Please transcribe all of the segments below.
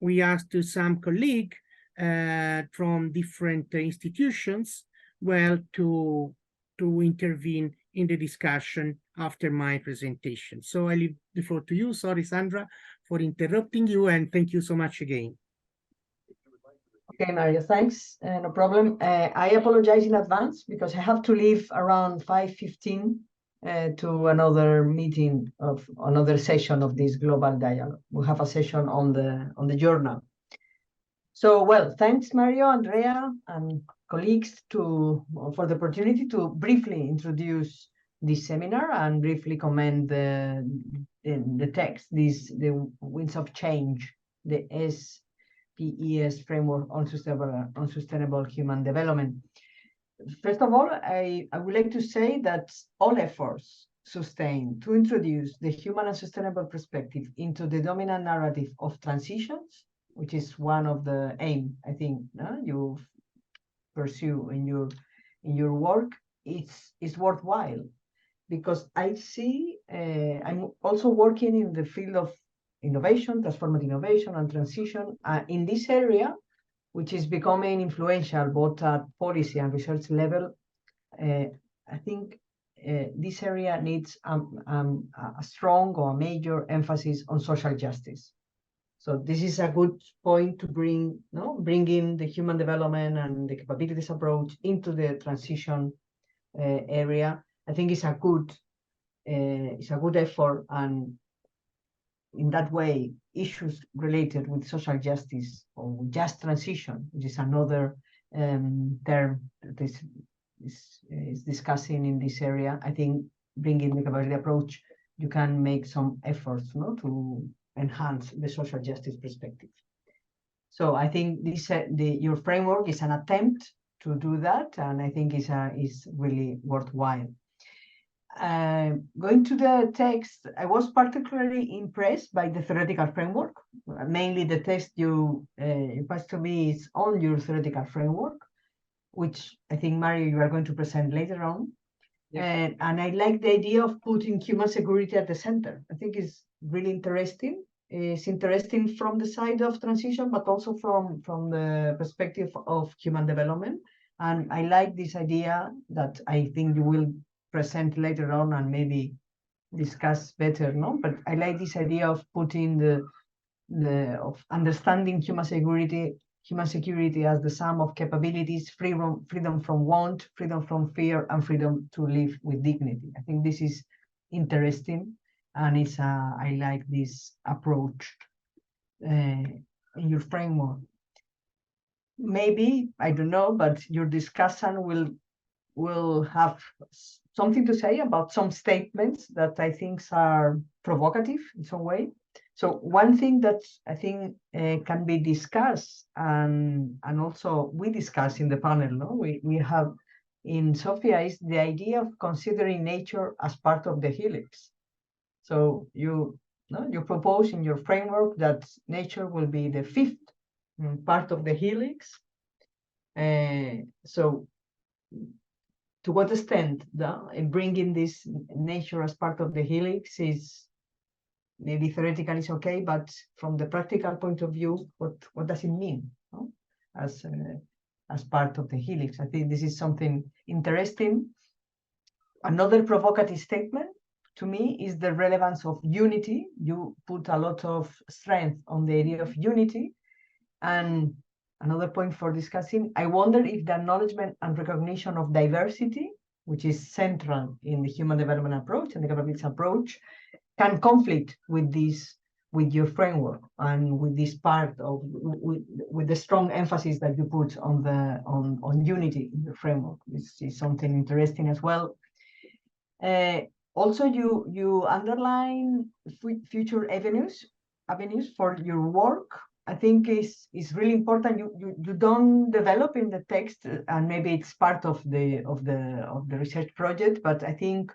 we asked to some colleague from different institutions, well, to intervene in the discussion after my presentation. So I leave the floor to you. Sorry, Sandra, for interrupting you, and thank you so much again. Okay, Mario, thanks. No problem. I apologize in advance because I have to leave around 5:15 to another meeting of another session of this global dialogue. We have a session on the journal. So, well, thanks, Mario, Andrea, and colleagues for the opportunity to briefly introduce this seminar and briefly comment the text, the Winds of Change, the SPES framework on sustainable human development. First of all, I would like to say that all efforts sustained to introduce the human and sustainable perspective into the dominant narrative of transitions, which is one of the aim I think you pursue in your work, is worthwhile, because I see I'm also working in the field of innovation, transformative innovation and transition in this area, which is becoming influential both at policy and research level. I think this area needs a strong or major emphasis on social justice. So this is a good point to bring in the human development and the capabilities approach into the transition area. I think it's a good effort, and in that way, issues related with social justice or just transition, which is another term that is discussing in this area. I think bringing the capability approach, you can make some efforts to enhance the social justice perspective. So I think your framework is an attempt to do that, and I think is really worthwhile. Going to the text, I was particularly impressed by the theoretical framework. Mainly the text you passed to me is on your theoretical framework, which I think, Mario, you are going to present later on. Yeah. And I like the idea of putting human security at the center. I think it's really interesting. It's interesting from the side of transition, but also from the perspective of human development. And I like this idea that I think you will present later on and maybe discuss better, But I like this idea of putting of understanding human security as the sum of capabilities, freedom from want, freedom from fear, and freedom to live with dignity. I think this is interesting, and I like this approach in your framework. Maybe, I don't know, but your discussion will have something to say about some statements that I think are provocative in some way. So one thing that I think can be discussed, and also we discuss in the panel, we have in Sofia, is the idea of considering nature as part of the helix. So you propose in your framework that nature will be the fifth part of the helix. So to what extent bringing this nature as part of the helix is maybe theoretically is okay, but from the practical point of view, what does it mean as part of the helix? I think this is something interesting. Another provocative statement to me is the relevance of unity. You put a lot of strength on the idea of unity. And another point for discussing, I wonder if the acknowledgement and recognition of diversity, which is central in the human development approach and the capabilities approach, can conflict with your framework and with this part of with the strong emphasis that you put on unity in your framework. This is something interesting as well. Also, you underline future avenues for your work. I think is really important. You don't develop in the text, and maybe it's part of the research project. But I think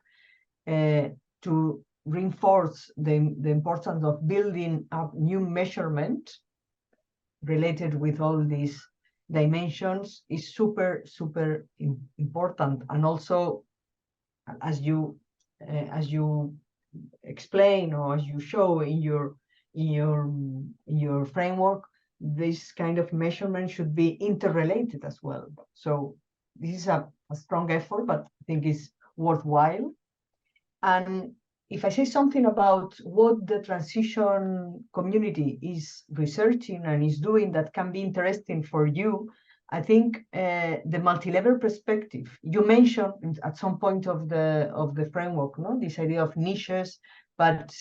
to reinforce the importance of building up new measurement related with all these dimensions is super important. And also, as you explain or as you show in your your framework, this kind of measurement should be interrelated as well. So this is a strong effort, but I think it's worthwhile. And if I say something about what the transition community is researching and is doing that can be interesting for you, I think the multi-level perspective. You mentioned at some point of the framework, no, this idea of niches, but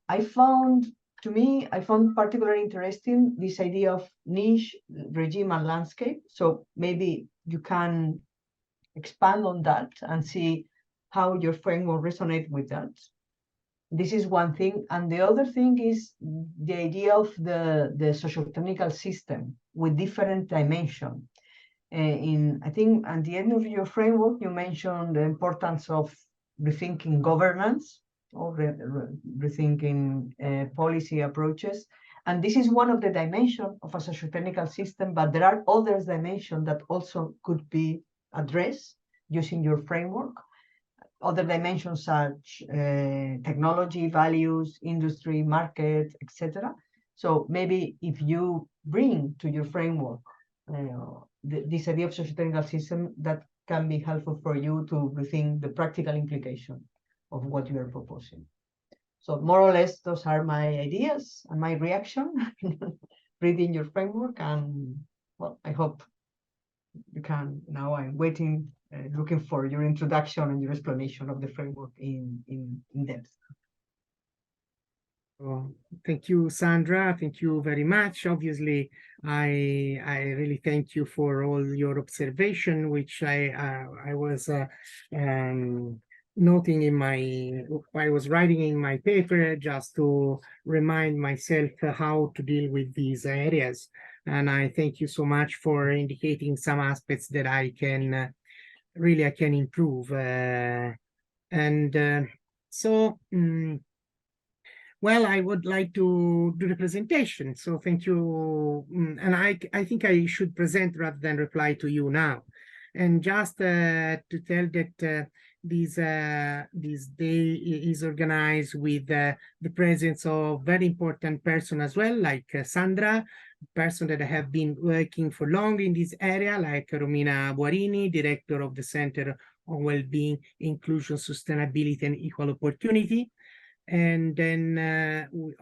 I found particularly interesting this idea of niche, regime, and landscape. So maybe you can expand on that and see how your framework resonates with that. This is one thing. And the other thing is the idea of the socio-technical system with different dimensions. I think at the end of your framework, you mentioned the importance of rethinking governance or rethinking policy approaches. And this is one of the dimensions of a socio-technical system, but there are other dimensions that also could be addressed using your framework. Other dimensions such technology, values, industry, market, etc. So maybe if you bring to your framework this idea of socio-technical system, that can be helpful for you to rethink the practical implication of what you are proposing. So more or less, those are my ideas and my reaction reading your framework. And well, I hope you can. Now I'm waiting, looking for your introduction and your explanation of the framework in depth. Well, thank you, Sandra. Thank you very much. Obviously, I really thank you for all your observation, which I was noting in I was writing in my paper just to remind myself how to deal with these areas. And I thank you so much for indicating some aspects that I can really improve. Well, I would like to do the presentation. So thank you. And I think I should present rather than reply to you now. And just to tell that this day is organized with the presence of very important person as well, like Sandra, person that have been working for long in this area, like Romina Guarini, director of the Center on Wellbeing, Inclusion, Sustainability, and Equal Opportunity. And then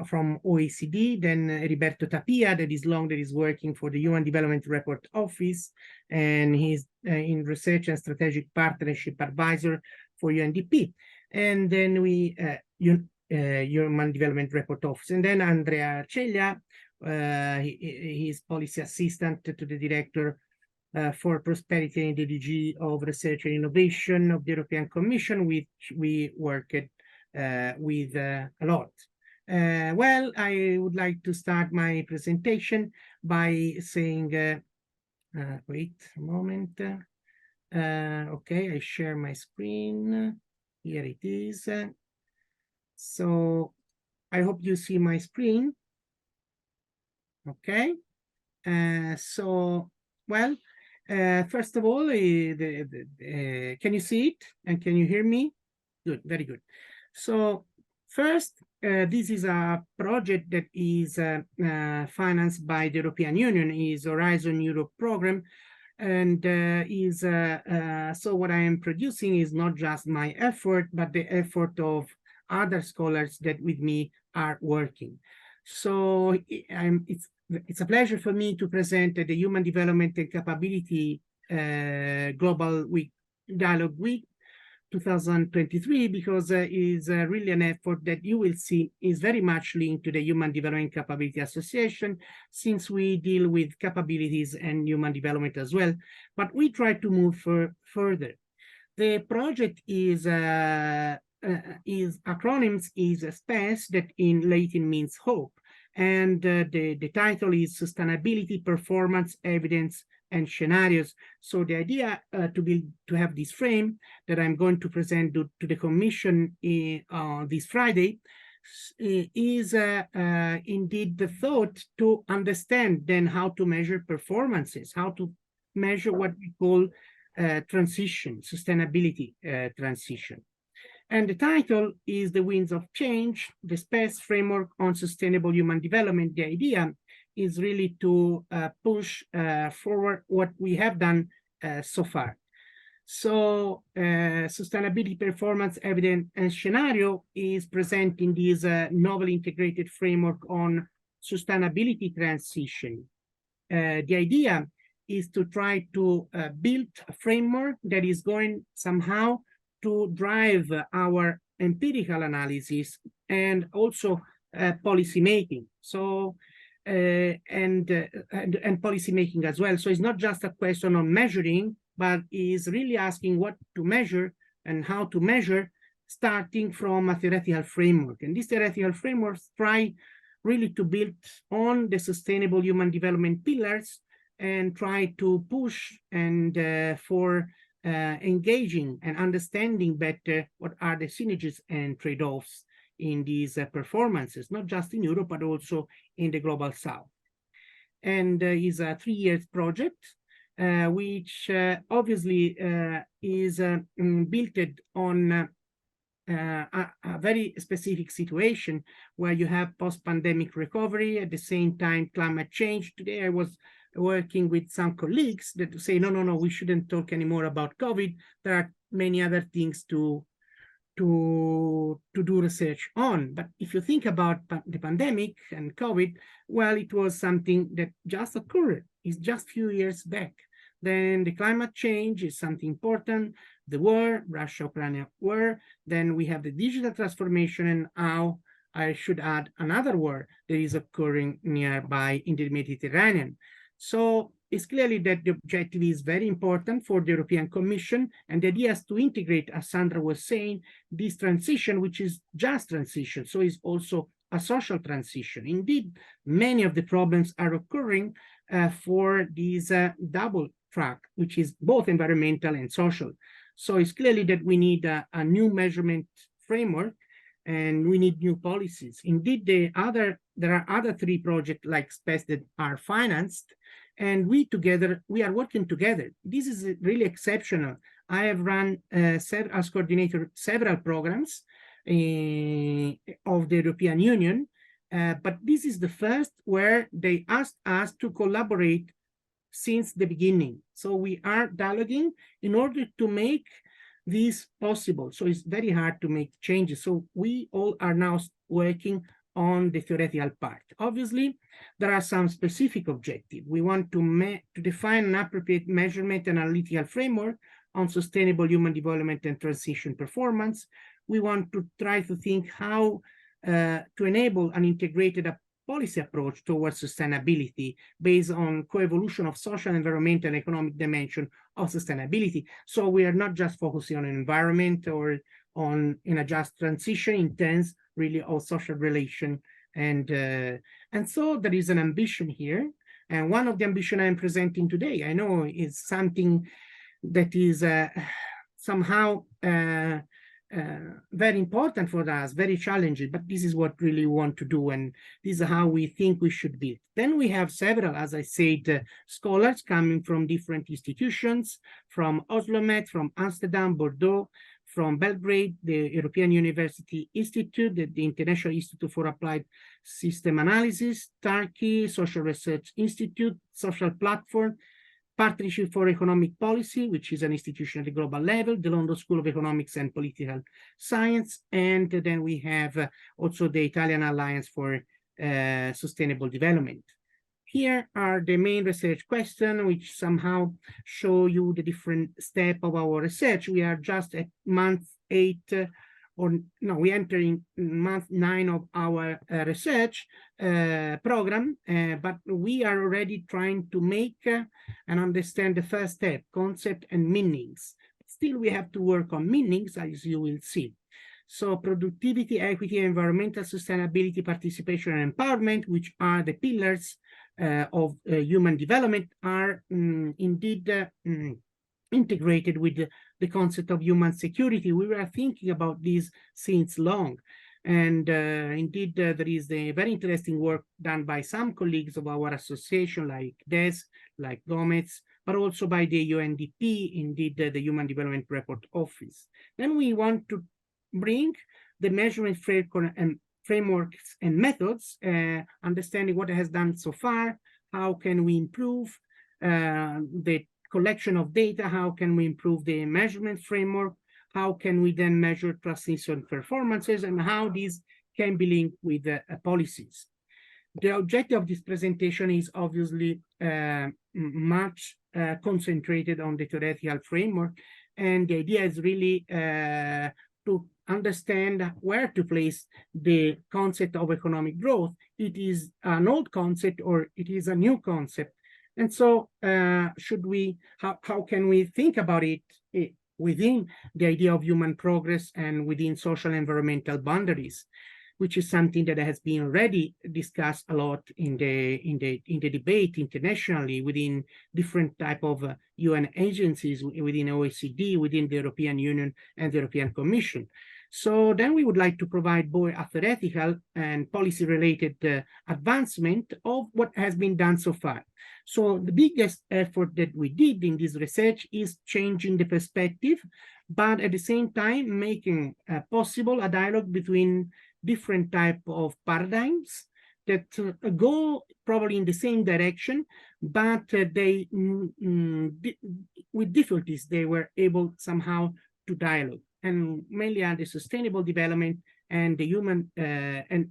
from OECD, then Roberto Tapia, that is working for the Human Development Report Office, and he's in Research and Strategic Partnership Advisor for UNDP. And then we Human Development Report Office. And then Andrea Ceglia, he's Policy Assistant to the Director for Prosperity in the DG of Research and Innovation of the European Commission, which we work at with a lot. Well, I would like to start my presentation by saying, wait a moment. Okay, I share my screen. Here it is. So I hope you see my screen. Okay. So, well, first of all, can you see it and can you hear me? Good, very good. So first, this is a project that is financed by the European Union, is Horizon Europe program, and so what I am producing is not just my effort, but the effort of other scholars that with me are working. So it's a pleasure for me to present the Human Development and Capability Global Week Dialogue Week 2023, because is really an effort that you will see is very much linked to the Human Development Capability Association, since we deal with capabilities and human development as well, but we try to move further. The project is acronyms is SPES, that in Latin means hope, and the title is Sustainability, Performance, Evidence, and Scenarios. So the idea to have this frame that I'm going to present to the Commission this Friday is indeed the thought to understand then how to measure performances, how to measure what we call transition, sustainability transition. And the title is The Winds of Change, the SPES Framework on Sustainable Human Development. The idea is really to push forward what we have done so far. So sustainability performance evidence and scenario is presenting this novel integrated framework on sustainability transition. The idea is to try to build a framework that is going somehow to drive our empirical analysis and also policy making. So and policy making as well. So it's not just a question of measuring, but is really asking what to measure and how to measure, starting from a theoretical framework. And these theoretical frameworks try really to build on the sustainable human development pillars and try to push and for engaging and understanding better what are the synergies and trade-offs in these performances, not just in Europe, but also in the global South. And is a 3-year project, which obviously is built on a very specific situation where you have post-pandemic recovery, at the same time climate change. Today I was working with some colleagues that say, no, we shouldn't talk anymore about COVID. There are many other things to do research on. But if you think about the pandemic and COVID, well, it was something that just occurred. It's just a few years back. Then the climate change is something important. The war, Russia-Ukraine war. Then we have the digital transformation, and now I should add another war that is occurring nearby in the Mediterranean. So it's clearly that the objective is very important for the European Commission, and the idea is to integrate, as Sandra was saying, this transition, which is just transition, so it's also a social transition. Indeed, many of the problems are occurring for this double track, which is both environmental and social. So it's clearly that we need a new measurement framework, and we need new policies. Indeed, there are other 3 projects like SPES that are financed, and we are working together. This is really exceptional. I have run as coordinator several programs of the European Union, but this is the first where they asked us to collaborate since the beginning. So we are dialoguing in order to make this possible. So it's very hard to make changes. So we all are now working on the theoretical part. Obviously, there are some specific objectives. We want to define an appropriate measurement and analytical framework on sustainable human development and transition performance. We want to try to think how to enable an integrated policy approach towards sustainability based on co-evolution of social, environmental, and economic dimension of sustainability. So we are not just focusing on environment or in a just transition in terms really of social relation. And so there is an ambition here. And one of the ambition I'm presenting today, I know is something that is somehow very important for us, very challenging, but this is what really we want to do, and this is how we think we should build. Then we have several, as I said, scholars coming from different institutions, from Oslo Met, from Amsterdam, Bordeaux, from Belgrade, the European University Institute, the International Institute for Applied System Analysis, Turkey, Social Research Institute, Social Platform, Partnership for Economic Policy, which is an institution at the global level, the London School of Economics and Political Science, and then we have also the Italian Alliance for Sustainable Development. Here are the main research questions, which somehow show you the different steps of our research. We are just at month 8, we enter in month 9 of our research program, but we are already trying to make and understand the first step, concept and meanings. Still, we have to work on meanings, as you will see. So productivity, equity, environmental sustainability, participation, and empowerment, which are the pillars of human development, are indeed integrated with the concept of human security. We were thinking about this since long. And indeed, there is a very interesting work done by some colleagues of our association, like DES, like Gomez, but also by the UNDP, indeed, the Human Development Report Office. Then we want to bring the measurement frameworks and methods, understanding what it has done so far, how can we improve the collection of data, how can we improve the measurement framework, how can we then measure transition performances, and how these can be linked with policies. The objective of this presentation is obviously much concentrated on the theoretical framework, and the idea is really to understand where to place the concept of economic growth. It is an old concept or it is a new concept. And so how can we think about it within the idea of human progress and within social and environmental boundaries, which is something that has been already discussed a lot in the debate internationally within different type of UN agencies, within OECD, within the European Union and the European Commission. So then we would like to provide both a theoretical and policy-related advancement of what has been done so far. So the biggest effort that we did in this research is changing the perspective, but at the same time making possible a dialogue between different type of paradigms that go probably in the same direction, but they, with difficulties, they were able somehow to dialogue, and mainly on the sustainable development and the human and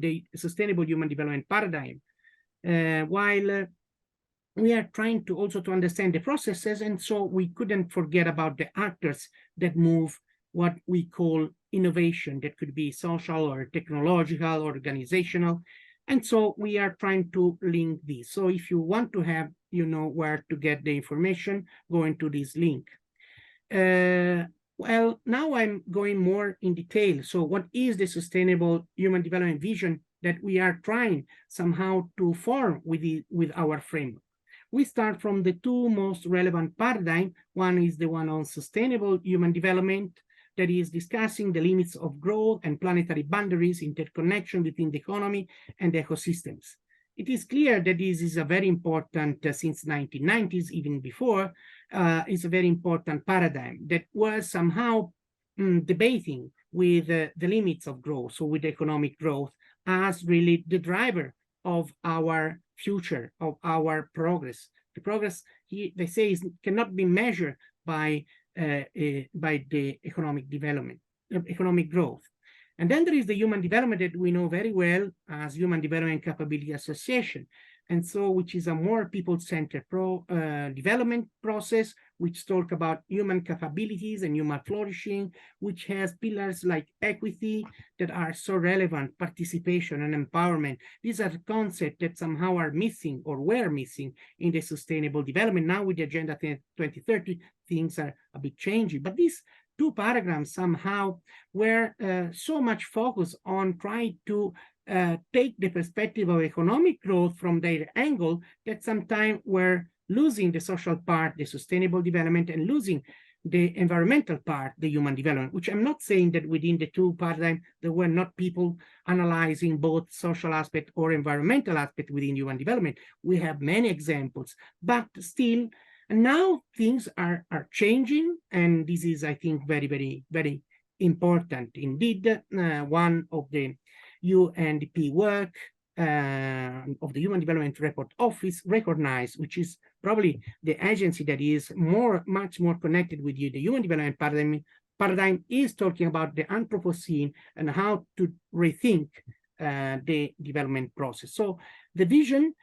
the sustainable human development paradigm, while we are trying to also to understand the processes, and so we couldn't forget about the actors that move what we call innovation, that could be social or technological, or organizational. And so we are trying to link these. So if you want to have, you know, where to get the information, go into this link. Well, now I'm going more in detail. So what is the sustainable human development vision that we are trying somehow to form with our framework? We start from the two most relevant paradigms. One is the one on sustainable human development, that is discussing the limits of growth and planetary boundaries, interconnection between the economy and the ecosystems. It is clear that this is a very important, since 1990s, even before, it's a very important paradigm that was somehow debating with the limits of growth, so with economic growth as really the driver of our future, of our progress. The progress, they say, cannot be measured by the economic development, economic growth. And then there is the human development that we know very well as Human Development Capability Association, and so which is a more people-centered development process, which talk about human capabilities and human flourishing, which has pillars like equity that are so relevant, participation and empowerment. These are concepts that somehow are missing or were missing in the sustainable development. Now with the Agenda 2030, things are a bit changing, but these two paradigms somehow were so much focused on trying to take the perspective of economic growth from their angle that sometimes were losing the social part, the sustainable development, and losing the environmental part, the human development, which I'm not saying that within the two paradigms, there were not people analyzing both social aspect or environmental aspect within human development. We have many examples, but still, now things are changing, and this is, I think, very, very, very important. Indeed, one of the UNDP work of the Human Development Report Office recognized, which is probably the agency that is much more connected with the human development paradigm, is talking about the Anthropocene and how to rethink the development process. So the vision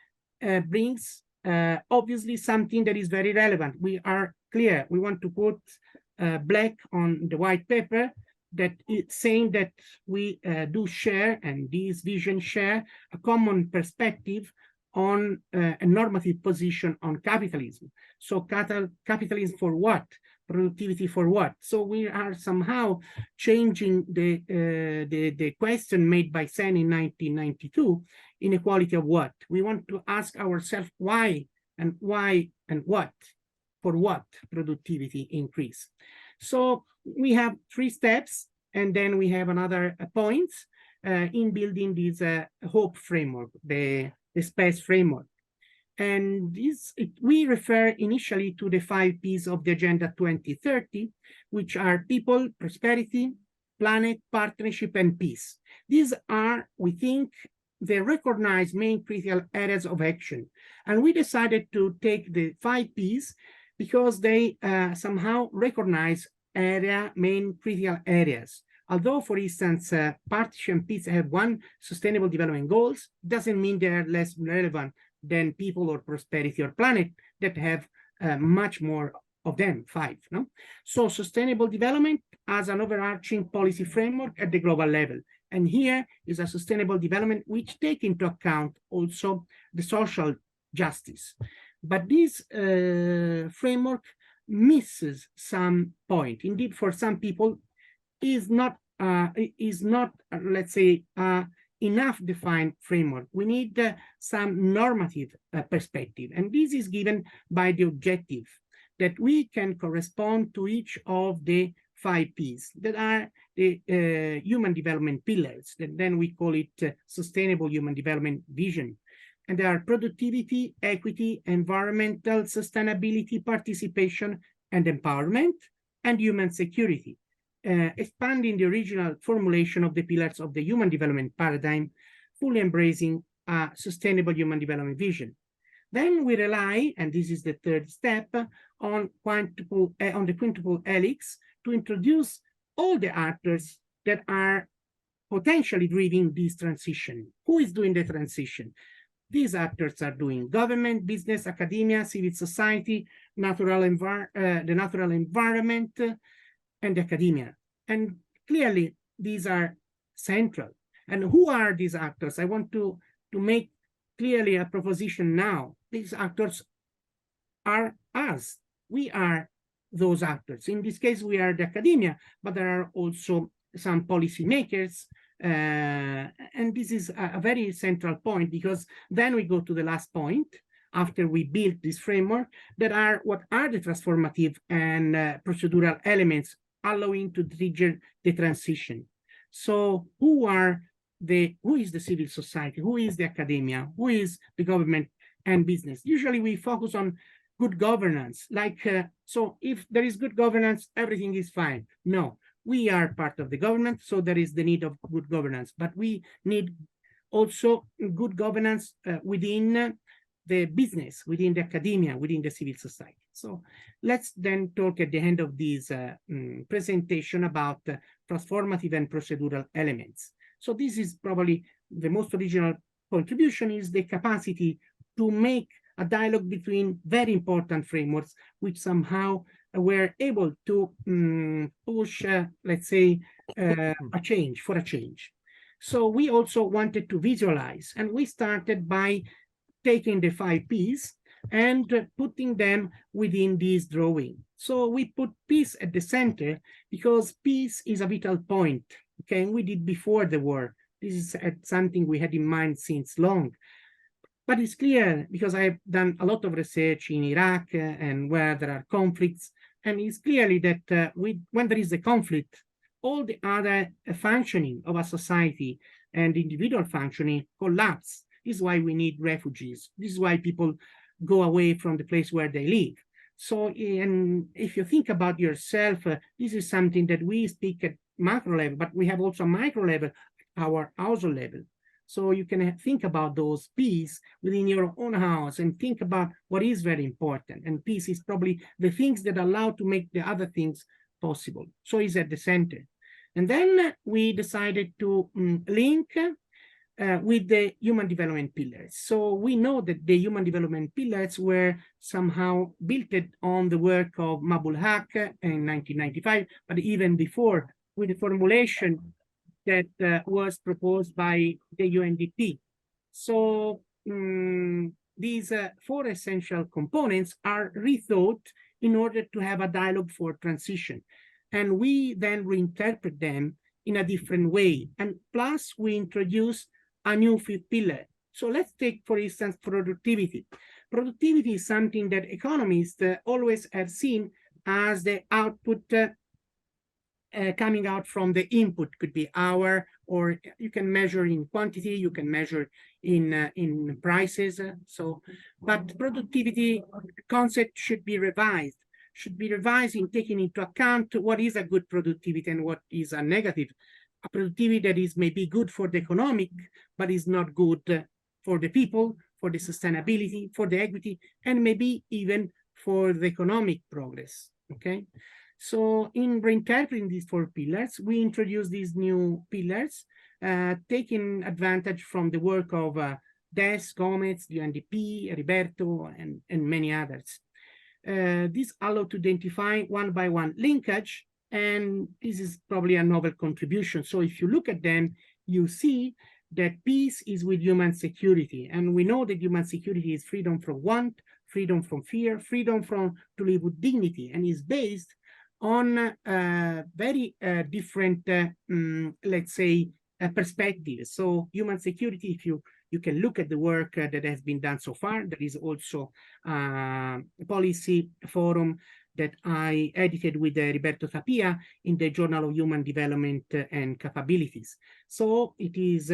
brings obviously something that is very relevant. We are clear. We want to put black on the white paper that it's saying that we do share, and this vision share, a common perspective on a normative position on capitalism. So capitalism for what? Productivity for what? So we are somehow changing the question made by Sen in 1992, inequality of what? We want to ask ourselves why and what, for what productivity increase. So we have 3 steps, and then we have another point in building this HOPE framework, the SPES framework. And we refer initially to the 5 Ps of the Agenda 2030, which are people, prosperity, planet, partnership, and peace. These are, we think, the recognized main critical areas of action. And we decided to take the 5 Ps because they somehow recognize main critical areas. Although, for instance, partnership and peace have one sustainable development goals, doesn't mean they are less relevant than people or prosperity or planet that have much more of them, 5. No? So sustainable development as an overarching policy framework at the global level. And here is a sustainable development which take into account also the social justice. But this framework misses some point. Indeed, for some people, is not, let's say, enough defined framework. We need some normative perspective. And this is given by the objective that we can correspond to each of the 5 Ps that are the human development pillars. That then we call it sustainable human development vision. And they are productivity, equity, environmental sustainability, participation, and empowerment, and human security. Expanding the original formulation of the pillars of the human development paradigm, fully embracing a sustainable human development vision. Then we rely, and this is the 3rd step, on the quintuple helix to introduce all the actors that are potentially driving this transition. Who is doing the transition? These actors are doing government, business, academia, civil society, the natural environment, and academia. And clearly, these are central. And who are these actors? I want to make clearly a proposition now. These actors are us. We are those actors. In this case, we are the academia, but there are also some policymakers. And this is a very central point, because then we go to the last point after we build this framework, that are what are the transformative and procedural elements allowing to trigger the transition. So who is the civil society? Who is the academia? Who is the government and business? Usually we focus on good governance, so if there is good governance, everything is fine. No, we are part of the government, so there is the need of good governance, but we need also good governance within the business, within the academia, within the civil society. So let's then talk at the end of this presentation about transformative and procedural elements. So this is probably the most original contribution, is the capacity to make a dialogue between very important frameworks, which somehow were able to push, let's say, a change. So we also wanted to visualize, and we started by taking the 5 Ps and putting them within this drawing. So we put peace at the center because peace is a vital point. Okay, and we did before the war. This is something we had in mind since long. But it's clear, because I've done a lot of research in Iraq and where there are conflicts, and it's clearly that when there is a conflict, all the other functioning of a society and individual functioning collapse. This is why we need refugees. This is why people go away from the place where they live. So, and if you think about yourself, this is something that we speak at macro level, but we have also a micro level, our household level. So you can think about those Ps within your own house and think about what is very important. And peace is probably the things that allow to make the other things possible. So it's at the center. And then we decided to link with the human development pillars. So we know that the human development pillars were somehow built on the work of Mabul Haq in 1995, but even before, with the formulation that was proposed by the UNDP. So these 4 essential components are rethought in order to have a dialogue for transition. And we then reinterpret them in a different way. And plus we introduce a new 5th pillar. So let's take, for instance, productivity. Productivity is something that economists always have seen as the output coming out from the input. Could be hour, or you can measure in quantity, you can measure in prices. But productivity concept should be revised should be revised in taking into account what is a good productivity and what is a negative. A productivity that is maybe good for the economic, but is not good for the people, for the sustainability, for the equity, and maybe even for the economic progress, okay? So in reinterpreting these 4 pillars, we introduce these new pillars, taking advantage from the work of Des, Gomez, the UNDP, Heriberto, and many others. This allows to identify one by one linkage, and this is probably a novel contribution. So if you look at them, you see that peace is with human security. And we know that human security is freedom from want, freedom from fear, freedom from to live with dignity, and is based on very different, let's say, perspectives. So human security, if you can look at the work that has been done so far, there is also a policy forum that I edited with Roberto Tapia in the Journal of Human Development and Capabilities. So it is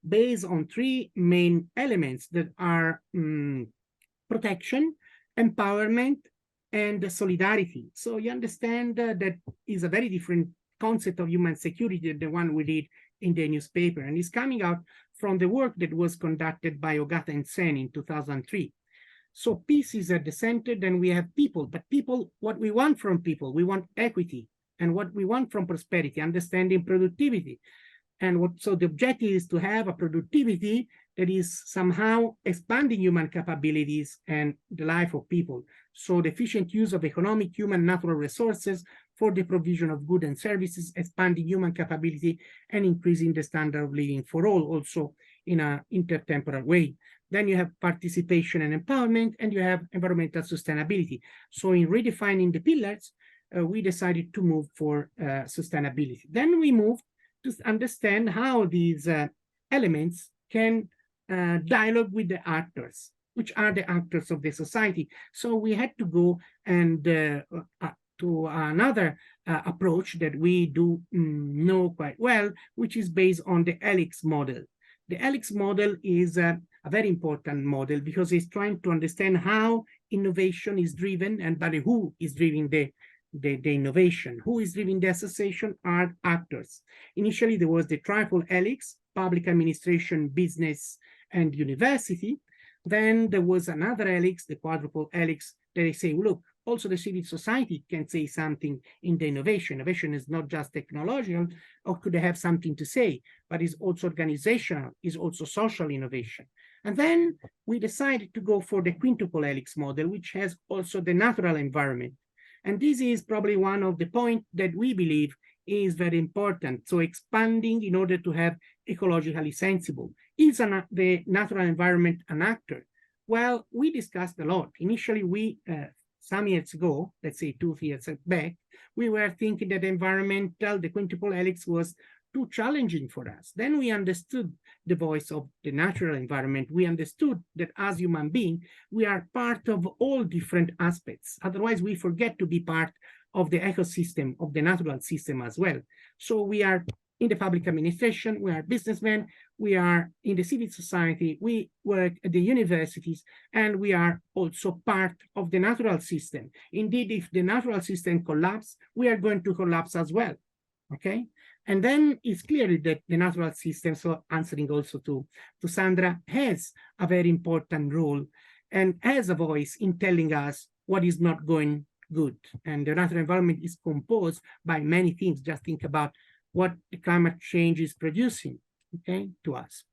based on 3 main elements that are protection, empowerment, and solidarity. So you understand that is a very different concept of human security than the one we did in the newspaper, and is coming out from the work that was conducted by Ogata and Sen in 2003. So peace is at the center, then we have people, but people, what we want from people, we want equity, and what we want from prosperity, understanding productivity. And so the objective is to have a productivity that is somehow expanding human capabilities and the life of people. So the efficient use of economic, human, natural resources for the provision of goods and services, expanding human capability and increasing the standard of living for all, also in an intertemporal way. Then you have participation and empowerment, and you have environmental sustainability. So in redefining the pillars, we decided to move for sustainability. Then we moved to understand how these elements can dialogue with the actors, which are the actors of the society. So we had to go and to another approach that we do know quite well, which is based on the Helix model. The Helix model is a very important model because it's trying to understand how innovation is driven and by who is driving the innovation. Who is driving the association are actors. Initially, there was the triple helix, public administration, business, and university. Then there was another helix, the quadruple helix, that they say, look, also the civil society can say something in the innovation. Innovation is not just technological, or could have something to say, but is also organizational, is also social innovation. And then we decided to go for the quintuple helix model, which has also the natural environment. And this is probably one of the points that we believe is very important. So expanding in order to have ecologically sensible. Is the natural environment an actor? Well, we discussed a lot. Initially, we, some years ago, let's say 2 years back, we were thinking that the quintuple helix was too challenging for us. Then we understood the voice of the natural environment. We understood that as human beings, we are part of all different aspects. Otherwise, we forget to be part of the ecosystem, of the natural system as well. So we are in the public administration, we are businessmen, we are in the civil society, we work at the universities, and we are also part of the natural system. Indeed, if the natural system collapses, we are going to collapse as well, okay? And then it's clear that the natural system, so answering also to Sandra, has a very important role and has a voice in telling us what is not going good. And the natural environment is composed by many things. Just think about what the climate change is producing, okay, to us.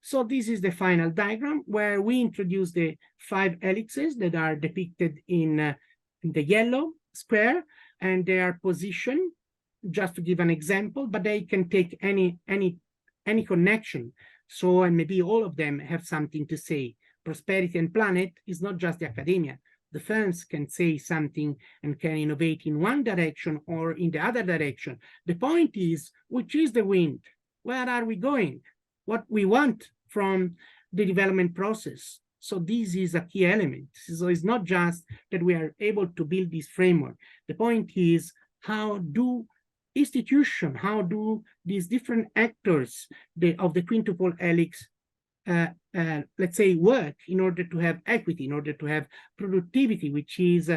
So this is the final diagram where we introduce the 5 helixes that are depicted in the yellow square, and they are positioned, just to give an example, but they can take any connection. So, and maybe all of them have something to say. Prosperity and planet is not just the academia. The firms can say something and can innovate in one direction or in the other direction. The point is, which is the wind? Where are we going? What we want from the development process. So this is a key element. So it's not just that we are able to build this framework. The point is, how do institutions, how do these different actors of the quintuple helix let's say, work in order to have equity, in order to have productivity, which is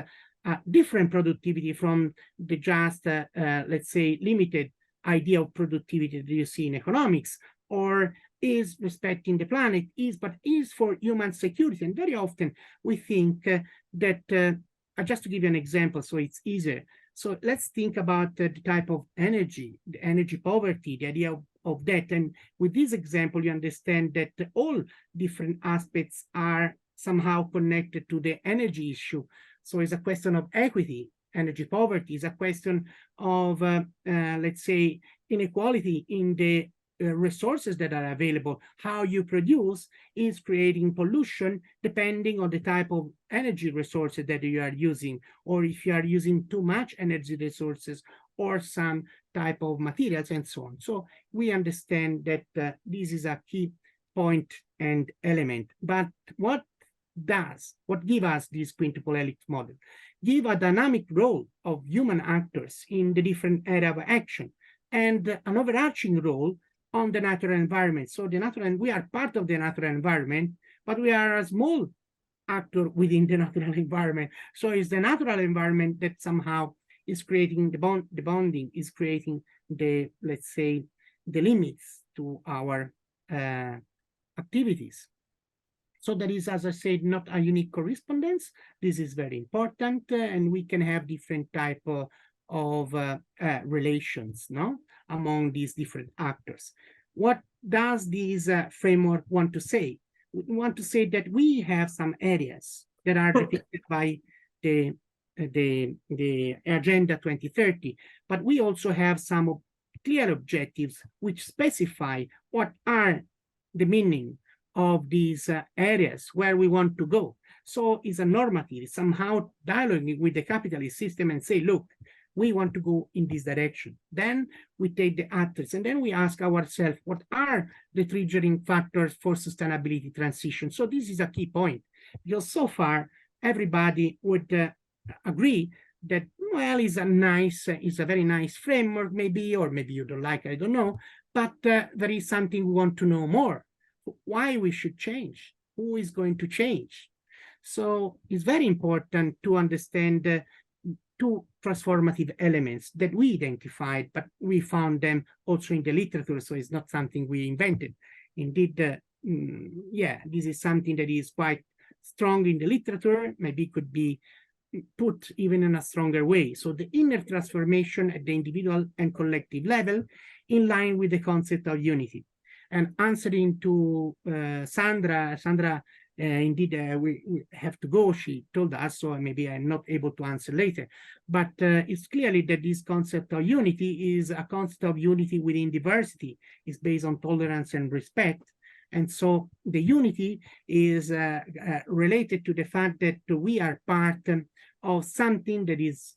different productivity from the just, let's say, limited idea of productivity that you see in economics, or is respecting the planet, but is for human security. And very often we think that, just to give you an example so it's easier. So let's think about the type of energy, the energy poverty, the idea of that. And with this example, you understand that all different aspects are somehow connected to the energy issue. So it's a question of equity. Energy poverty is a question of, let's say, inequality in the resources that are available. How you produce is creating pollution depending on the type of energy resources that you are using, or if you are using too much energy resources or some type of materials and so on. So we understand that this is a key point and element. But what give us this quintuple helix model? Give a dynamic role of human actors in the different area of action, and an overarching role on the natural environment. So we are part of the natural environment, but we are a small actor within the natural environment. So it's the natural environment that somehow is creating the bonding, is creating the, let's say, the limits to our activities. So there is, as I said, not a unique correspondence. This is very important, and we can have different type of relations, no, among these different actors. What does this framework want to say? We want to say that we have some areas that are depicted by the Agenda 2030, but we also have some clear objectives which specify what are the meaning of these areas where we want to go. So it's a normative, somehow dialoguing with the capitalist system and say, look, we want to go in this direction. Then we take the actors, and then we ask ourselves, what are the triggering factors for sustainability transition? So this is a key point, because so far everybody would agree that, well, it's a very nice framework, maybe, or maybe you don't like, I don't know, but there is something we want to know more. Why we should change? Who is going to change? So it's very important to understand two transformative elements that we identified, but we found them also in the literature, so it's not something we invented. Indeed, yeah, this is something that is quite strong in the literature, maybe could be put even in a stronger way. So the inner transformation at the individual and collective level, in line with the concept of unity. And answering to Sandra, indeed, we have to go, she told us, so maybe I'm not able to answer later. But it's clearly that this concept of unity is a concept of unity within diversity. It's based on tolerance and respect. And so the unity is related to the fact that we are part of something that is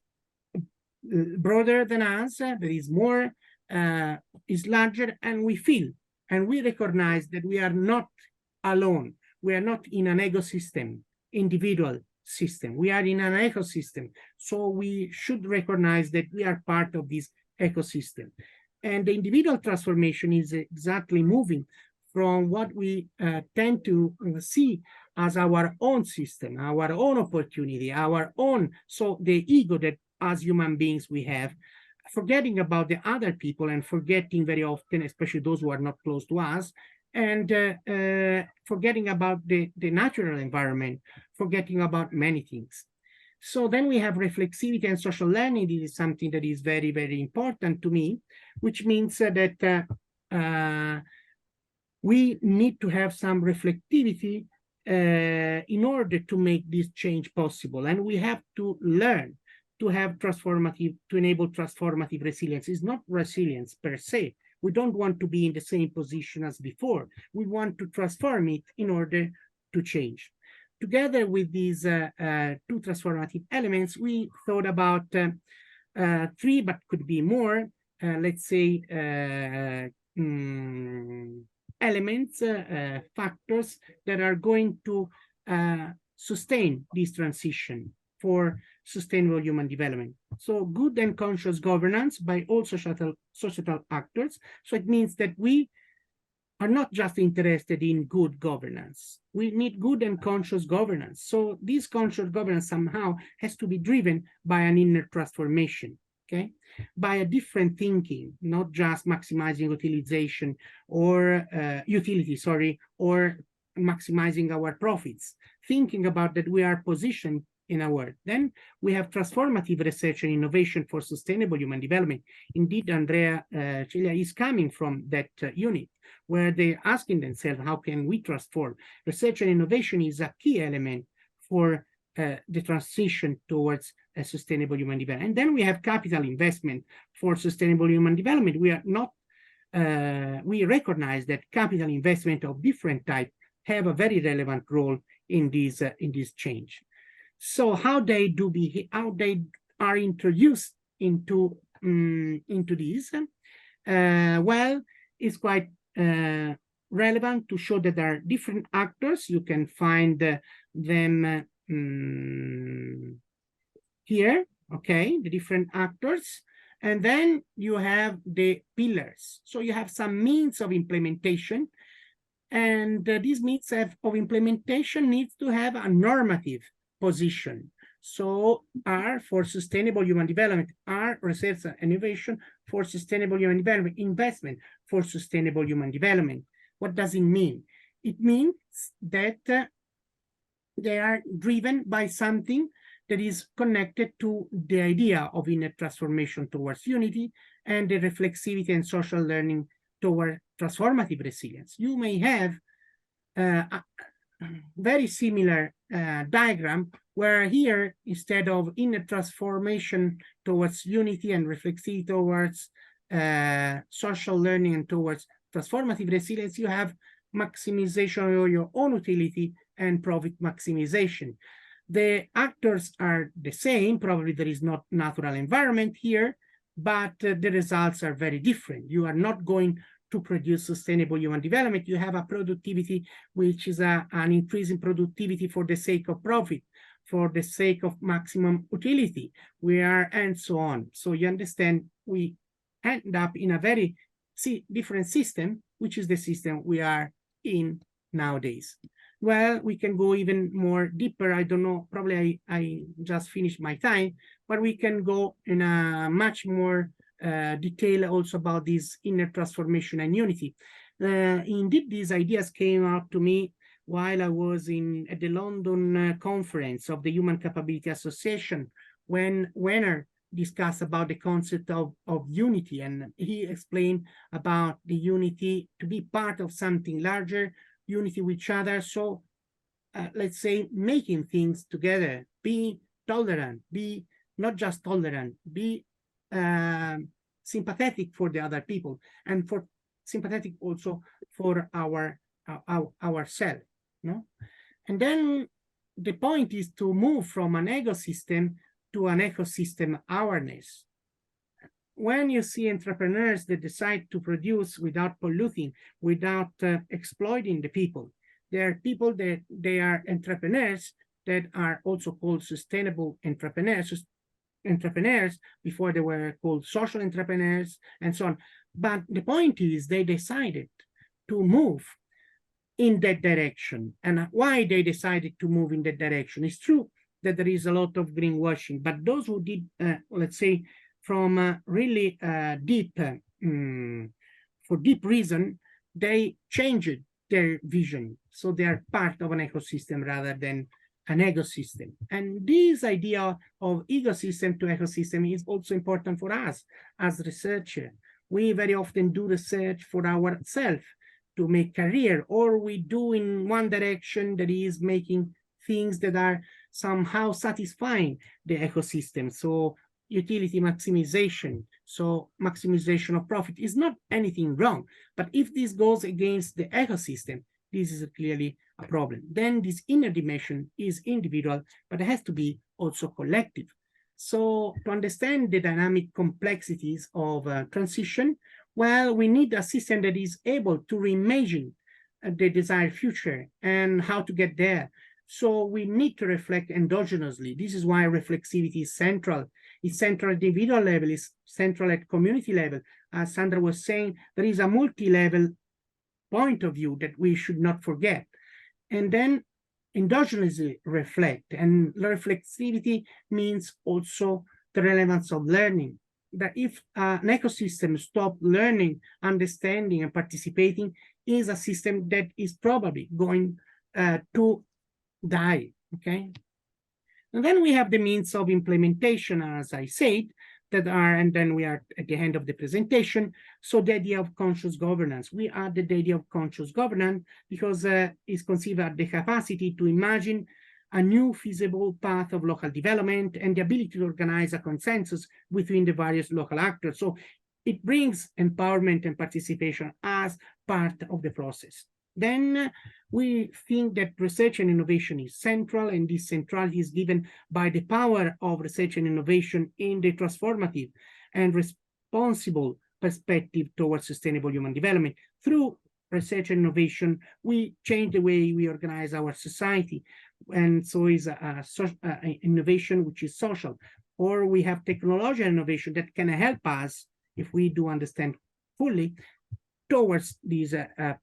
broader than us, that is more, is larger, and we feel. And we recognize that we are not alone. We are not in an ecosystem, individual system. We are in an ecosystem. So we should recognize that we are part of this ecosystem. And the individual transformation is exactly moving from what we tend to see as our own system, our own opportunity, our own, so the ego that as human beings we have, forgetting about the other people and forgetting very often, especially those who are not close to us, and forgetting about the natural environment, forgetting about many things. So then we have reflexivity and social learning. This is something that is very, very important to me, which means that we need to have some reflectivity in order to make this change possible. And we have to learn to have transformative, to enable transformative resilience. It's not resilience per se. We don't want to be in the same position as before. We want to transform it in order to change. Together with these two transformative elements, we thought about three, but could be more, let's say, elements, factors that are going to sustain this transition for sustainable human development. So good and conscious governance by all societal actors. So it means that we are not just interested in good governance. We need good and conscious governance. So this conscious governance somehow has to be driven by an inner transformation, okay? By a different thinking, not just maximizing utilization or utility, or maximizing our profits. Thinking about that we are positioned in a world. Then we have transformative research and innovation for sustainable human development. Indeed, Andrea Celia is coming from that unit, where they're asking themselves, how can we transform? Research and innovation is a key element for the transition towards a sustainable human development. And then we have capital investment for sustainable human development. We are not, we recognize that capital investment of different type have a very relevant role in this change. So how they are introduced into this, well, it's quite relevant to show that there are different actors. You can find them here, okay, the different actors. And then you have the pillars. So you have some means of implementation, and these means of implementation needs to have a normative position. So R for sustainable human development, R research and innovation for sustainable human development, investment for sustainable human development. What does it mean? It means that they are driven by something that is connected to the idea of inner transformation towards unity and the reflexivity and social learning toward transformative resilience. You may have a very similar diagram where here, instead of inner transformation towards unity and reflexivity towards social learning and towards transformative resilience, you have maximization of your own utility and profit maximization. The actors are the same. Probably there is not natural environment here, but the results are very different. You are not going to produce sustainable human development. You have a productivity which is an increase in productivity for the sake of profit, for the sake of maximum utility. And so on. So you understand, we end up in a very different system, which is the system we are in nowadays. Well, we can go even more deeper. I don't know, probably I just finished my time, but we can go in a much more detail also about this inner transformation and unity. Indeed, these ideas came up to me while I was at the London conference of the Human Capability Association, when Wenner discussed about the concept of unity, and he explained about the unity to be part of something larger, unity with each other. So let's say making things together, be tolerant, be not just tolerant, be sympathetic for the other people, and for sympathetic also for ourselves, no? And then the point is to move from an ecosystem to an ecosystem awareness. When you see entrepreneurs that decide to produce without polluting, without exploiting the people, there are people that they are entrepreneurs that are also called sustainable entrepreneurs before they were called social entrepreneurs and so on. But the point is they decided to move in that direction. And why they decided to move in that direction? It's true that there is a lot of greenwashing, but those who did, let's say, from really deep, for deep reason, they changed their vision. So they are part of an ecosystem rather than an ecosystem. And this idea of ecosystem to ecosystem is also important for us as researchers. We very often do research for ourselves to make career, or we do in one direction that is making things that are somehow satisfying the ecosystem. So utility maximization, so maximization of profit is not anything wrong. But if this goes against the ecosystem, this is clearly a problem. Then this inner dimension is individual, but it has to be also collective. So to understand the dynamic complexities of transition, well, we need a system that is able to reimagine the desired future and how to get there. So we need to reflect endogenously. This is why reflexivity is central. It's central at the individual level, it's central at community level. As Sandra was saying, there is a multi-level point of view that we should not forget. And then endogenously reflect, and reflexivity means also the relevance of learning, that if an ecosystem stops learning, understanding, and participating, is a system that is probably going to die, okay? And then we have the means of implementation, as I said, that are, and then we are at the end of the presentation. So the idea of conscious governance, we added the idea of conscious governance because it's considered the capacity to imagine a new feasible path of local development and the ability to organize a consensus between the various local actors. So it brings empowerment and participation as part of the process. Then we think that research and innovation is central, and this centrality is given by the power of research and innovation in the transformative and responsible perspective towards sustainable human development. Through research and innovation, we change the way we organize our society, and so is innovation which is social. Or we have technological innovation that can help us, if we do understand fully, towards this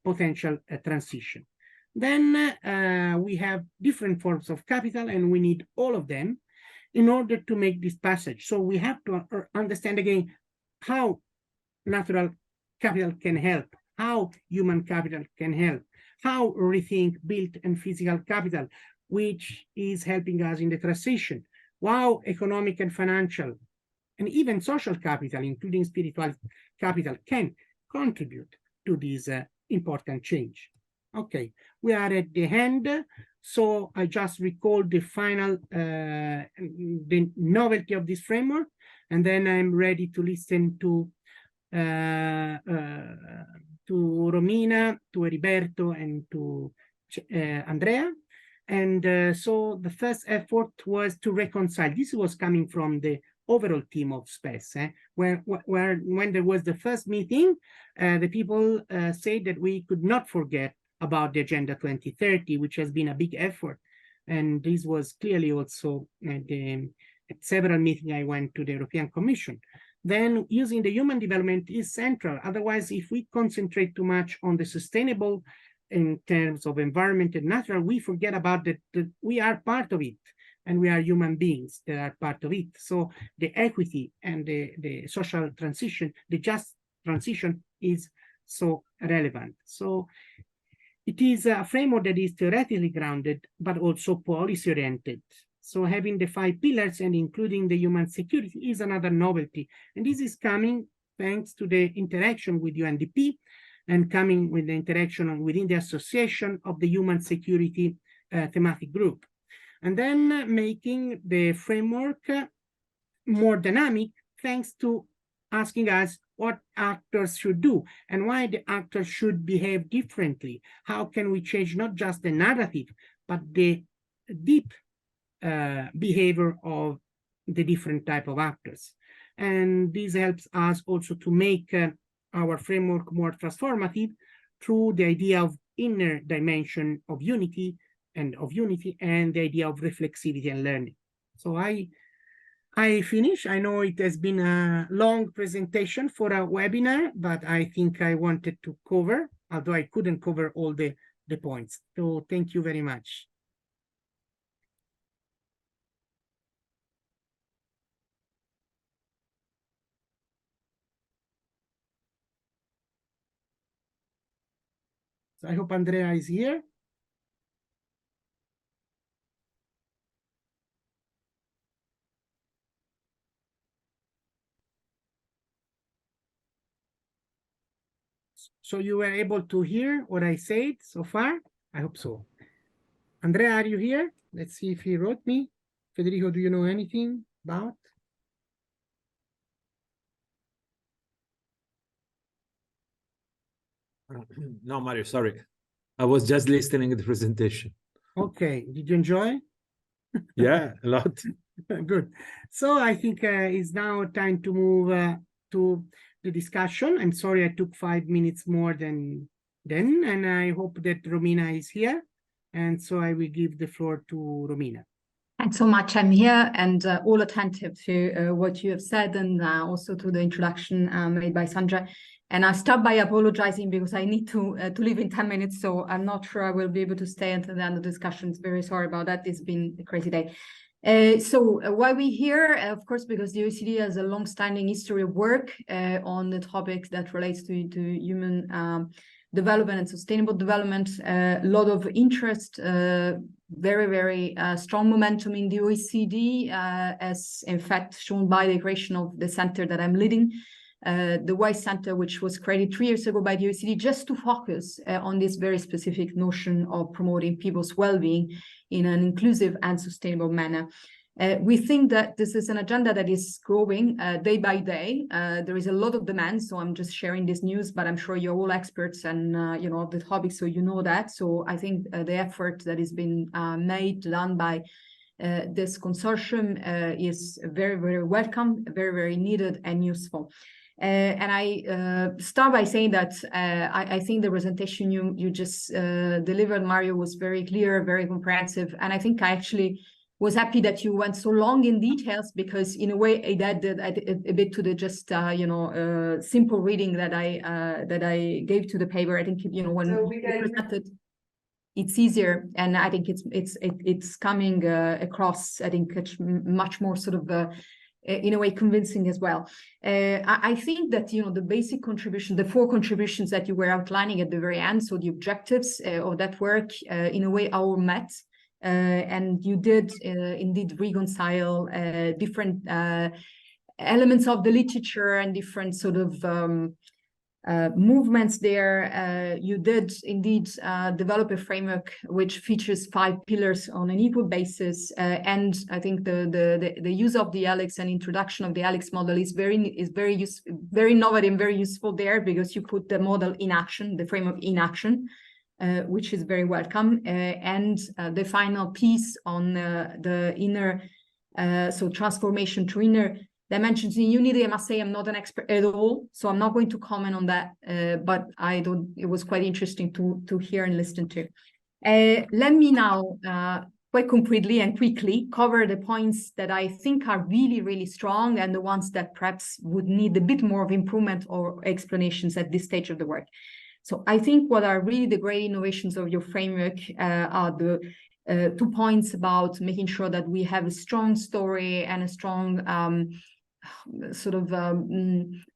potential transition. Then we have different forms of capital, and we need all of them in order to make this passage. So we have to understand again how natural capital can help, how human capital can help, how rethink built and physical capital, which is helping us in the transition, how economic and financial and even social capital, including spiritual capital, can contribute to this important change. Okay, we are at the end. So I just recall the final, the novelty of this framework, and then I'm ready to listen to Romina, to Heriberto, and to Andrea. And so the first effort was to reconcile. This was coming from the overall team of SPES, where when there was the first meeting, the people said that we could not forget about the Agenda 2030, which has been a big effort. And this was clearly also at several meetings I went to the European Commission. Then using the human development is central. Otherwise, if we concentrate too much on the sustainable in terms of environment and natural, we forget about that we are part of it. And we are human beings that are part of it. So the equity and the social transition, the just transition is so relevant. So it is a framework that is theoretically grounded, but also policy-oriented. So having the 5 pillars and including the human security is another novelty. And this is coming thanks to the interaction with UNDP and coming with the interaction within the association of the human security thematic group. And then making the framework more dynamic, thanks to asking us what actors should do and why the actors should behave differently. How can we change not just the narrative, but the deep behavior of the different type of actors. And this helps us also to make our framework more transformative through the idea of inner dimension of unity and the idea of reflexivity and learning. So I finish. I know it has been a long presentation for a webinar, but I think I wanted to cover, although I couldn't cover all the points. So thank you very much. So I hope Andrea is here. So you were able to hear what I said so far? I hope so. Andrea, are you here? Let's see if he wrote me. Federico, do you know anything about? No, Mario, sorry. I was just listening to the presentation. Okay, did you enjoy? Yeah, a lot. Good. So I think it's now time to move to the discussion. I'm sorry I took 5 minutes more than then, and I hope that Romina is here. And so I will give the floor to Romina. Thanks so much. I'm here and all attentive to what you have said, and also to the introduction made by Sandra. And I start by apologizing because I need to leave in 10 minutes, so I'm not sure I will be able to stay until the end of the discussions. Very sorry about that. It's been a crazy day. Why we here? Of course, because the OECD has a long-standing history of work on the topics that relates to human development and sustainable development. A lot of interest, very, very strong momentum in the OECD, as in fact shown by the creation of the center that I'm leading, the WISE Center, which was created 3 years ago by the OECD, just to focus on this very specific notion of promoting people's well-being in an inclusive and sustainable manner. We think that this is an agenda that is growing day by day. There is a lot of demand, so I'm just sharing this news, but I'm sure you're all experts and of the topic, so you know that. So I think the effort that has been done by this consortium is very, very welcome, very, very needed and useful. And I start by saying that I think the presentation you just delivered, Mario, was very clear, very comprehensive. And I think I actually was happy that you went so long in details, because in a way it added a bit to the just simple reading that I gave to the paper. I think when you presented, it's easier, and I think it's coming across. I think it's much more sort of in a way convincing as well. I think that the basic contribution, the 4 contributions that you were outlining at the very end, so the objectives of that work in a way are all met, and you did indeed reconcile different elements of the literature and different sort of movements there. You did indeed develop a framework which features 5 pillars on an equal basis, and I think the use of the Helix and introduction of the Helix model is very innovative and very useful there, because you put the model in action, the framework in action, which is very welcome. And the final piece on the inner, so transformation to inner dimensions in unity. I must say I'm not an expert at all, so I'm not going to comment on that, but it was quite interesting to hear and listen to. Let me now quite concretely and quickly cover the points that I think are really, really strong, and the ones that perhaps would need a bit more of improvement or explanations at this stage of the work. So I think what are really the great innovations of your framework are the 2 points about making sure that we have a strong story and a strong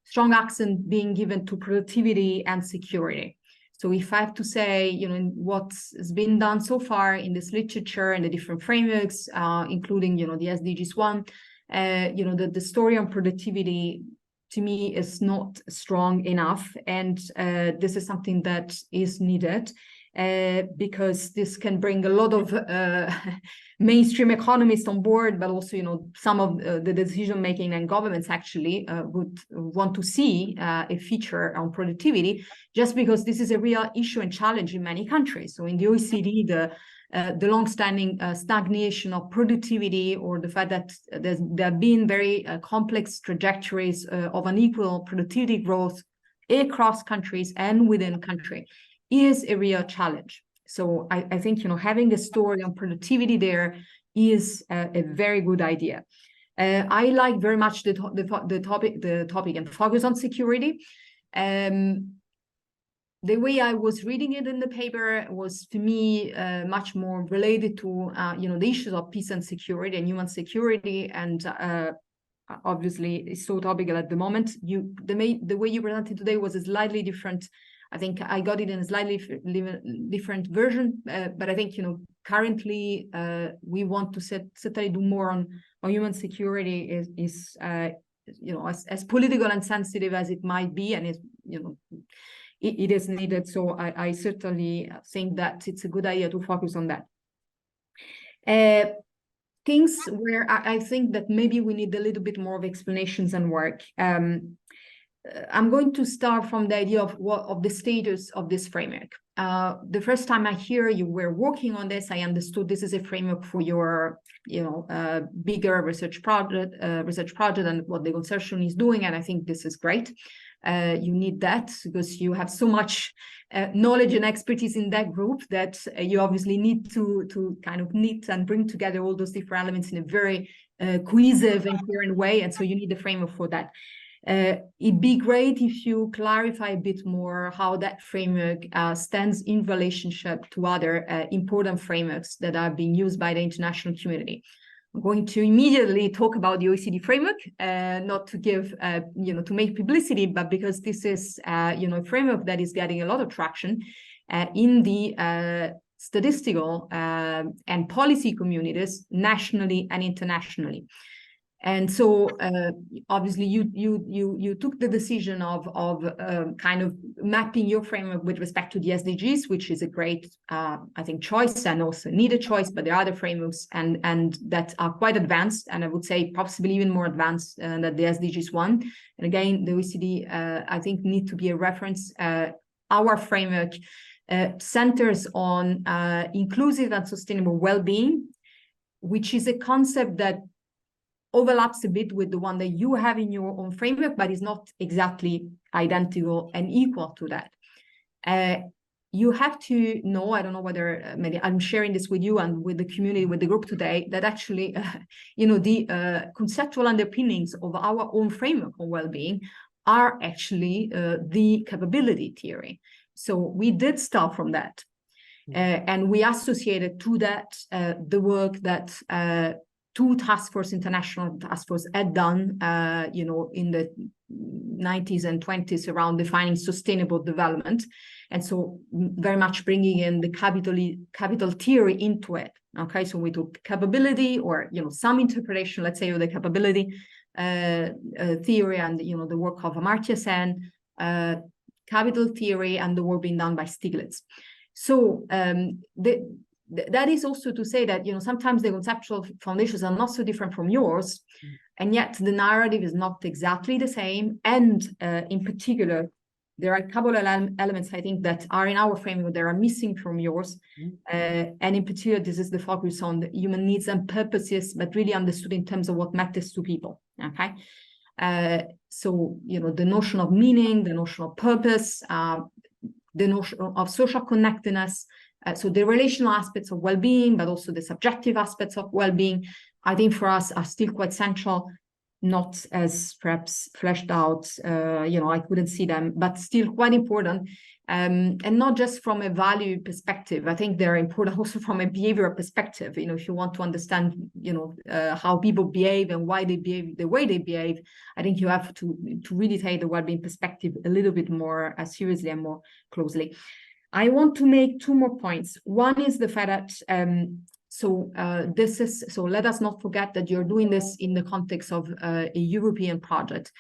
strong accent being given to productivity and security. So if I have to say, what's been done so far in this literature and the different frameworks, including, the SDGs one, the story on productivity to me is not strong enough. And this is something that is needed. Because this can bring a lot of mainstream economists on board, but also, some of the decision-making and governments actually would want to see a feature on productivity, just because this is a real issue and challenge in many countries. So in the OECD, the long-standing stagnation of productivity, or the fact that there have been very complex trajectories of unequal productivity growth across countries and within country, is a real challenge. So I think having a story on productivity there is a very good idea. I like very much the topic and focus on security. The way I was reading it in the paper was, to me, much more related to the issues of peace and security and human security, and obviously it's so topical at the moment. The way you presented today was a slightly different. I think I got it in a slightly different version, but I think currently we want to certainly do more on human security. Is as political and sensitive as it might be, and it is needed. So I certainly think that it's a good idea to focus on that. Things where I think that maybe we need a little bit more of explanations and work. I'm going to start from the idea of the status of this framework. The first time I hear you were working on this, I understood this is a framework for your, bigger research project, and what the consortium is doing. And I think this is great. You need that because you have so much knowledge and expertise in that group that you obviously need to kind of knit and bring together all those different elements in a very cohesive and coherent way. And so you need the framework for that. It'd be great if you clarify a bit more how that framework stands in relationship to other important frameworks that are being used by the international community. I'm going to immediately talk about the OECD framework, not to give, to make publicity, but because this is, a framework that is getting a lot of traction in the statistical and policy communities, nationally and internationally. And so, obviously, you took the decision of kind of mapping your framework with respect to the SDGs, which is a great, I think, choice and also needed choice. But there are other frameworks and that are quite advanced, and I would say possibly even more advanced than the SDGs one. And again, the OECD, I think, need to be a reference. Our framework centers on inclusive and sustainable well-being, which is a concept that overlaps a bit with the one that you have in your own framework, but is not exactly identical and equal to that. You have to know, I don't know whether maybe I'm sharing this with you and with the community, with the group today, that actually, the conceptual underpinnings of our own framework on well-being are actually the capability theory. So we did start from that. And we associated to that the work that two international task force had done, in the 90s and 20s around defining sustainable development. And so very much bringing in the capital theory into it. Okay, so we took capability or, some interpretation, let's say, of the capability theory and, the work of Amartya Sen, capital theory and the work being done by Stiglitz. So that is also to say that, sometimes the conceptual foundations are not so different from yours, and yet the narrative is not exactly the same. And in particular, there are a couple of elements, I think, that are in our framework that are missing from yours. And in particular, this is the focus on the human needs and purposes, but really understood in terms of what matters to people, okay? So, the notion of meaning, the notion of purpose, the notion of social connectedness, so the relational aspects of well-being, but also the subjective aspects of well-being, I think for us are still quite central, not as perhaps fleshed out, I couldn't see them, but still quite important. And not just from a value perspective. I think they're important also from a behavioral perspective. If you want to understand, how people behave and why they behave the way they behave, I think you have to really take the well-being perspective a little bit more seriously and more closely. I want to make two more points. One is the fact that so let us not forget that you're doing this in the context of a European project,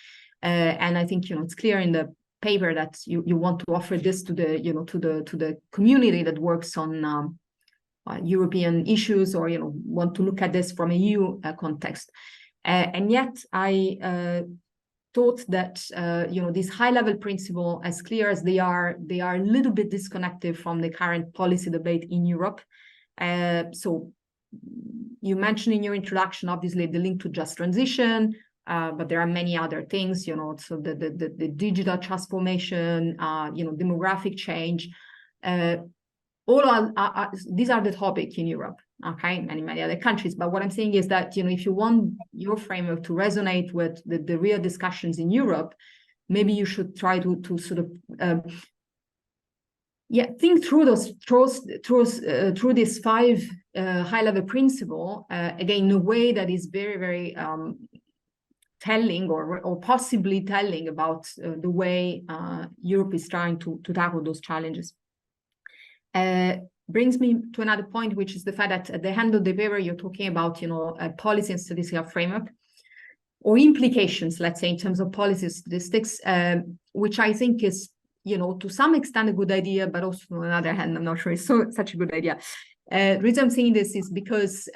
and I think it's clear in the paper that you want to offer this to the to the community that works on European issues, or want to look at this from a EU context, and yet I thought that these high-level principles, as clear as they are a little bit disconnected from the current policy debate in Europe. So you mentioned in your introduction, obviously, the link to just transition, but there are many other things, so the digital transformation, demographic change. These are the topic in Europe, okay, and in many other countries. But what I'm saying is that, if you want your framework to resonate with the real discussions in Europe, maybe you should try to sort of think through through these 5 high-level principles again in a way that is very, very telling or possibly telling about the way Europe is trying to tackle those challenges. Brings me to another point, which is the fact that at the end of the paper, you're talking about, a policy and statistical framework or implications, let's say, in terms of policy statistics, which I think is, to some extent a good idea, but also on the other hand, I'm not sure it's such a good idea. The reason I'm saying this is because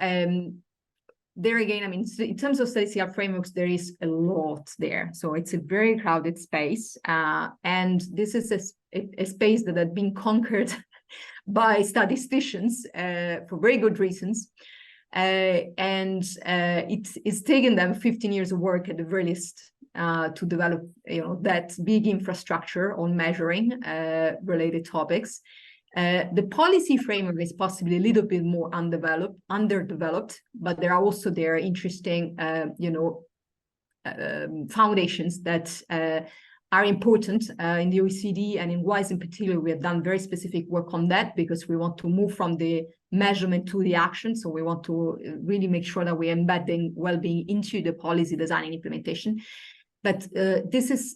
there again, I mean, in terms of statistical frameworks, there is a lot there. So it's a very crowded space. And this is a space that had been conquered by statisticians for very good reasons. And it's taken them 15 years of work at the very least to develop, that big infrastructure on measuring related topics. The policy framework is possibly a little bit more underdeveloped, but there are also interesting, foundations that are important in the OECD, and in WISE in particular. We have done very specific work on that because we want to move from the measurement to the action. So we want to really make sure that we're embedding well-being into the policy design and implementation. But this is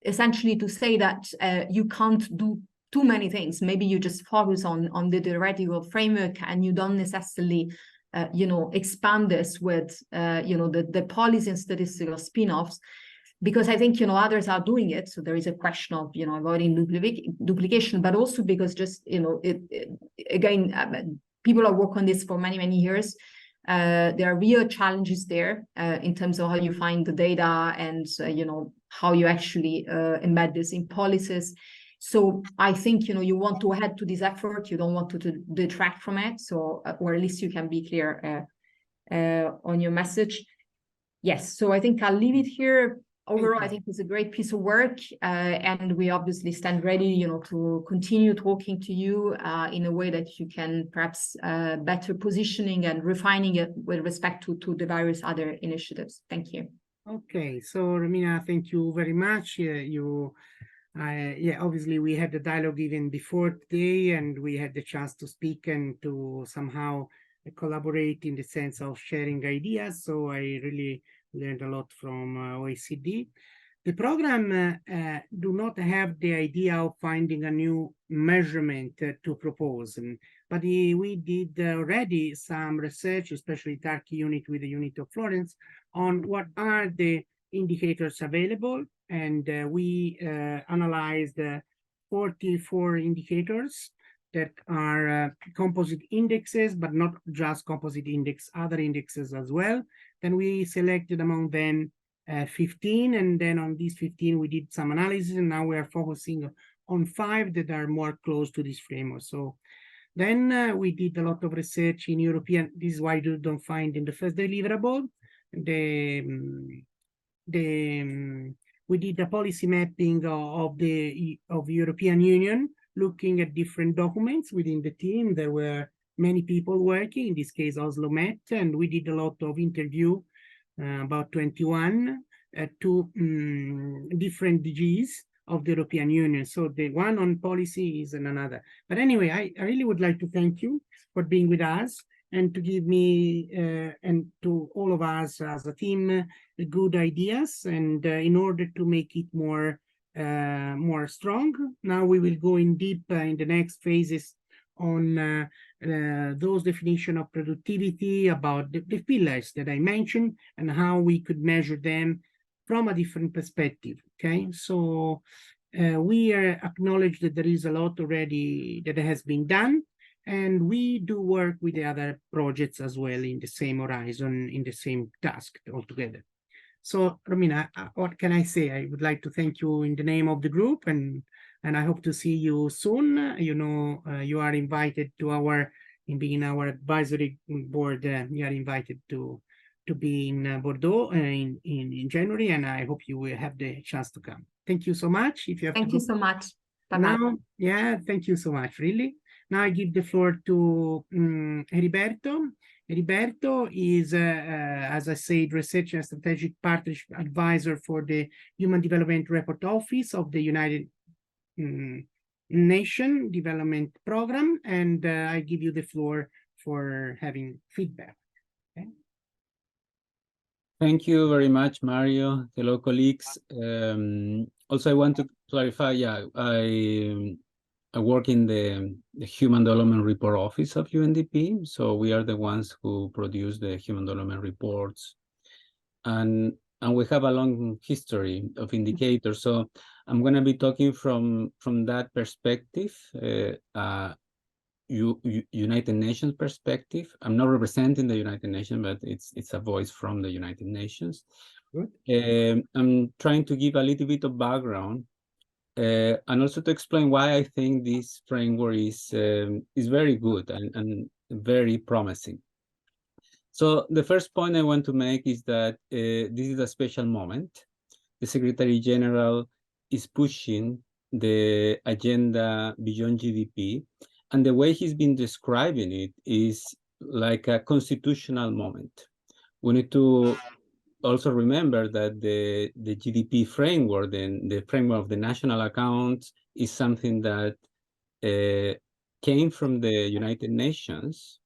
essentially to say that you can't do too many things. Maybe you just focus on the theoretical framework, and you don't necessarily expand this with the policy and statistical spin-offs, because I think others are doing it. So there is a question of avoiding duplication, but also because just again, people are working on this for many years. There are real challenges there in terms of how you find the data and how you actually embed this in policies. So I think you want to add to this effort. You don't want to detract from it. So or at least you can be clear on your message. Yes. So I think I'll leave it here. Overall, I think it's a great piece of work, and we obviously stand ready, to continue talking to you in a way that you can perhaps better positioning and refining it with respect to the various other initiatives. Thank you. Okay, so Romina, thank you very much. Obviously we had the dialogue even before today, and we had the chance to speak and to somehow collaborate in the sense of sharing ideas. So I really learned a lot from OECD. The program do not have the idea of finding a new measurement to propose, but we did already some research, especially Turkey unit with the unit of Florence, on what are the indicators available, and we analyzed 44 indicators that are composite indexes, but not just composite index, other indexes as well. Then we selected among them 15, and then on these 15 we did some analysis, and now we are focusing on 5 that are more close to this framework. So then we did a lot of research in European. This is why you don't find in the first deliverable we did a policy mapping of European Union, looking at different documents within the team. There were many people working, in this case Oslo Met, and we did a lot of interview, about 21, to different DGs of the European Union. So the one on policy is another. But anyway, I really would like to thank you for being with us and to give me and to all of us as a team good ideas, and in order to make it more strong. Now we will go in deep in the next phases on those definition of productivity, about the pillars that I mentioned, and how we could measure them from a different perspective. Okay, so we acknowledge that there is a lot already that has been done, and we do work with the other projects as well in the same horizon, in the same task altogether. So, Romina, what can I say? I would like to thank you in the name of the group, and I hope to see you soon. You are invited to being our advisory board. You are invited to be in Bordeaux in January, and I hope you will have the chance to come. Thank you so much. If you have Thank you so much. Bye-bye. Now, yeah, thank you so much, really. Now I give the floor to Heriberto. Heriberto is, as I said, Research and Strategic Partnership Advisor for the Human Development Report Office of the United Nations Development Program, and I give you the floor for having feedback. Okay? Thank you very much, Mario. Hello, colleagues. Also, I want to clarify, I work in the Human Development Report Office of UNDP. So we are the ones who produce the Human Development Reports. And we have a long history of indicators. So I'm going to be talking from that perspective, United Nations perspective. I'm not representing the United Nations, but it's a voice from the United Nations. I'm trying to give a little bit of background, and also to explain why I think this framework is very good and very promising. So the first point I want to make is that this is a special moment. The Secretary General is pushing the agenda beyond GDP, and the way he's been describing it is like a constitutional moment. We need to also remember that the GDP framework, the framework of the national accounts, is something that came from the United Nations.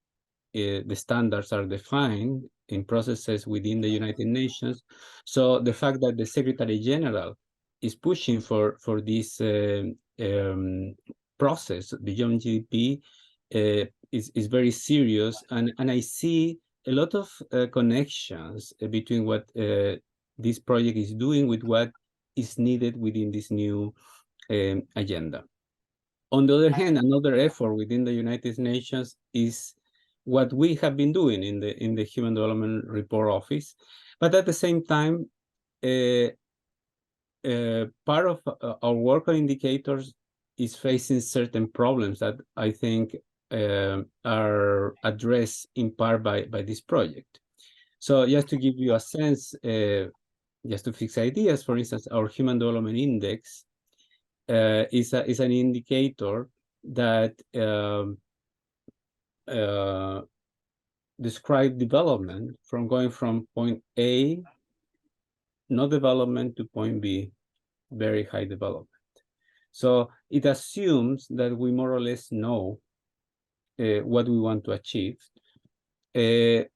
The standards are defined in processes within the United Nations. So the fact that the Secretary General is pushing for this process beyond GDP is very serious, and I see a lot of connections between what this project is doing with what is needed within this new agenda. On the other hand, another effort within the United Nations is what we have been doing in the Human Development Report Office, but at the same time, part of our work on indicators is facing certain problems that I think are addressed in part by this project. So just to give you a sense, just to fix ideas, for instance, our Human Development Index is an indicator that describe development from going from point A, no development, to point B, very high development. So it assumes that we more or less know what we want to achieve, and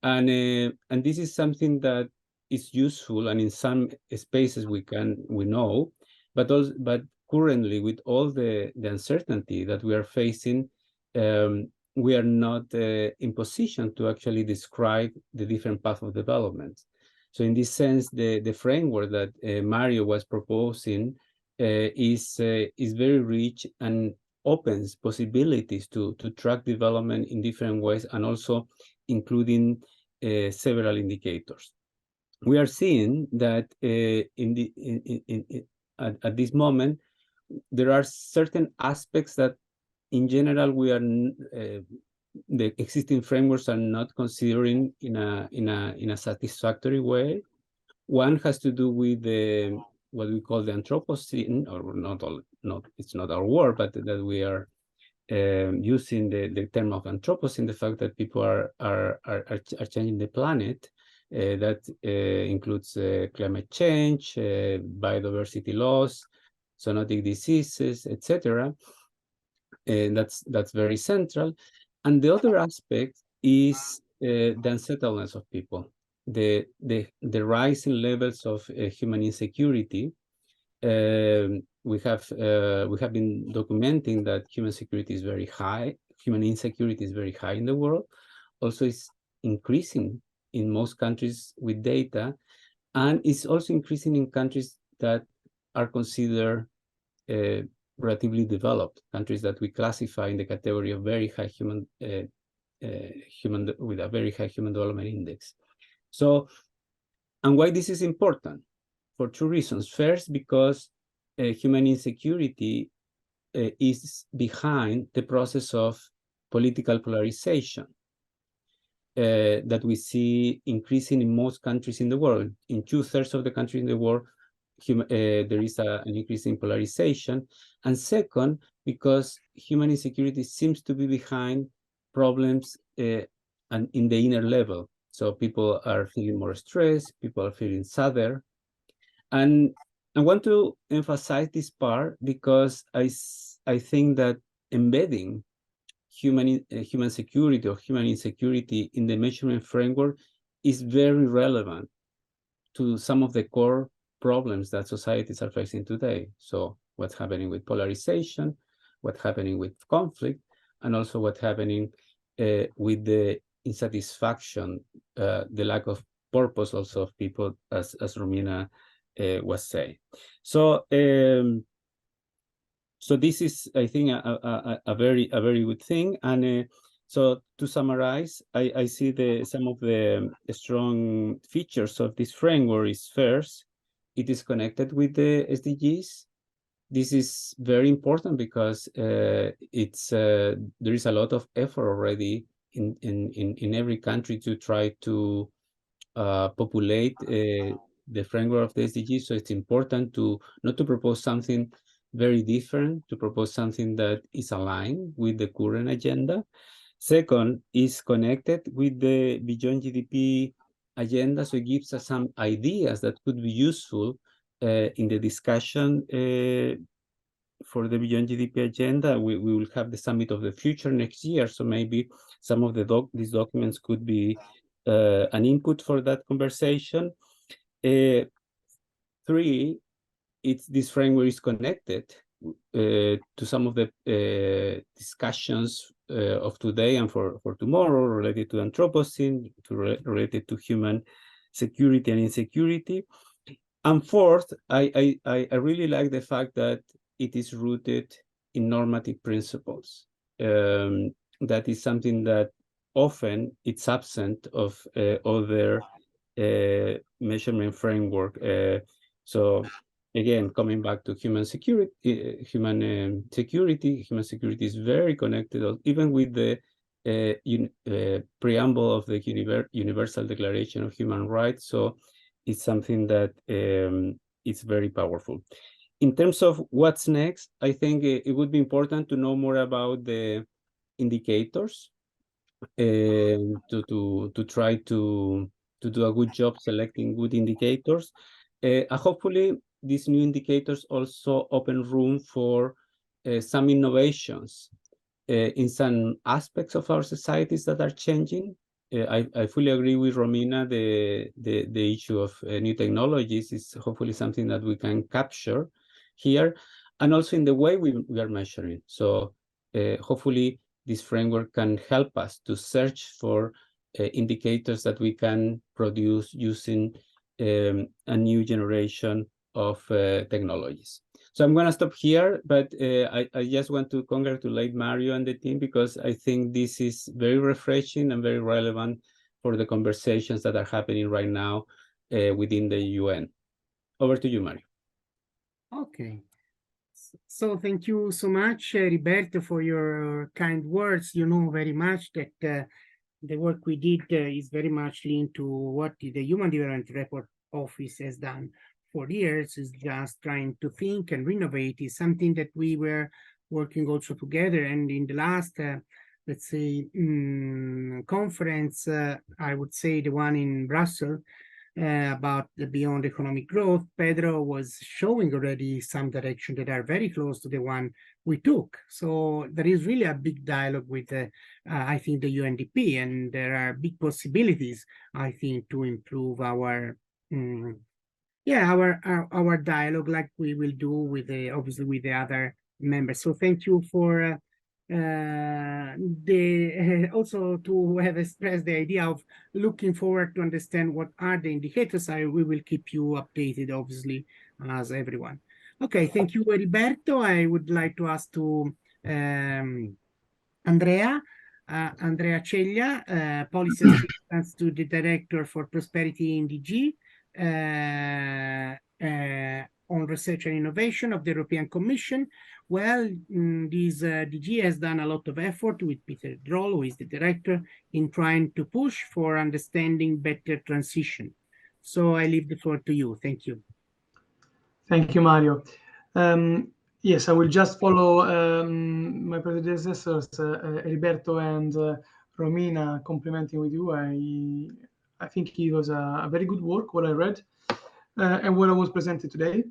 this is something that is useful, and in some spaces we know, but currently with all the uncertainty that we are facing, we are not in position to actually describe the different paths of development. So in this sense, the framework that Mario was proposing is very rich and opens possibilities to track development in different ways, and also including several indicators. We are seeing that at this moment, there are certain aspects that in general we are the existing frameworks are not considering in a satisfactory way. One has to do with what we call the Anthropocene, or it's not our word, but that we are using the term of Anthropocene, the fact that people are changing the planet. That includes climate change, biodiversity loss, zoonotic diseases, etc. And that's very central. And the other aspect is the unsettledness of people, the rising levels of human insecurity. We have been documenting that human insecurity is very high in the world. Also, it's increasing in most countries with data, and it's also increasing in countries that are considered relatively developed, countries that we classify in the category of very high with a very high human development index. So, and why this is important? For two reasons. First, because human insecurity is behind the process of political polarization that we see increasing in most countries in the world. In 2/3 of the countries in the world, there is an increase in polarization. And second, because human insecurity seems to be behind problems and in the inner level. So people are feeling more stressed, people are feeling sadder. And I want to emphasize this part because I think that embedding human security or human insecurity in the measurement framework is very relevant to some of the core problems that societies are facing today. So what's happening with polarization, what's happening with conflict, and also what's happening with the insatisfaction, the lack of purpose also of people, as Romina was saying. So so this is, I think, a very good thing. And so to summarize, I see some of the strong features of this framework is first, it is connected with the SDGs. This is very important because there is a lot of effort already in every country to try to populate the framework of the SDGs. So it's important not to propose something very different, to propose something that is aligned with the current agenda. Second, is connected with the Beyond GDP agenda, so it gives us some ideas that could be useful in the discussion for the Beyond GDP agenda. We will have the Summit of the Future next year, so maybe some of these documents could be an input for that conversation. 3, this framework is connected to some of the discussions of today and for tomorrow, related to Anthropocene, related to human security and insecurity. And 4th, I really like the fact that it is rooted in normative principles. That is something that often it's absent of other measurement framework. So again, coming back to human security, human security is very connected, even with the preamble of the Universal Declaration of Human Rights. So it's something that it's very powerful. In terms of what's next, I think it would be important to know more about the indicators, to try to do a good job selecting good indicators. Hopefully, these new indicators also open room for some innovations in some aspects of our societies that are changing. I fully agree with Romina. The issue of new technologies is hopefully something that we can capture here, and also in the way we are measuring. So hopefully this framework can help us to search for indicators that we can produce using a new generation of technologies. So I'm going to stop here, but I just want to congratulate Mario and the team, because I think this is very refreshing and very relevant for the conversations that are happening right now within the UN. Over to you, Mario. Okay. So thank you so much, Roberto, for your kind words. You know very much that the work we did is very much linked to what the Human Development Report Office has done for years, is just trying to think and renovate, is something that we were working also together. And in the last, let's say, conference, I would say the one in Brussels, about the beyond economic growth, Pedro was showing already some direction that are very close to the one we took. So there is really a big dialogue with, I think, the UNDP, and there are big possibilities, I think, to improve our, our dialogue, like we will do with obviously with the other members. So thank you for also to have expressed the idea of looking forward to understand what are the indicators. We will keep you updated, obviously, as everyone. Okay, thank you, Roberto. I would like to ask to Andrea Ceglia, Policy Assistant to the Director for Prosperity in DG, on Research and Innovation of the European Commission. Well, this DG has done a lot of effort with Peter Droll, who is the director, in trying to push for understanding better transition. So I leave the floor to you. Thank you. Thank you, Mario. Yes, I will just follow my predecessors, Roberto and Romina, complimenting with you. I think it was a very good work, what I read, and what I was presented today.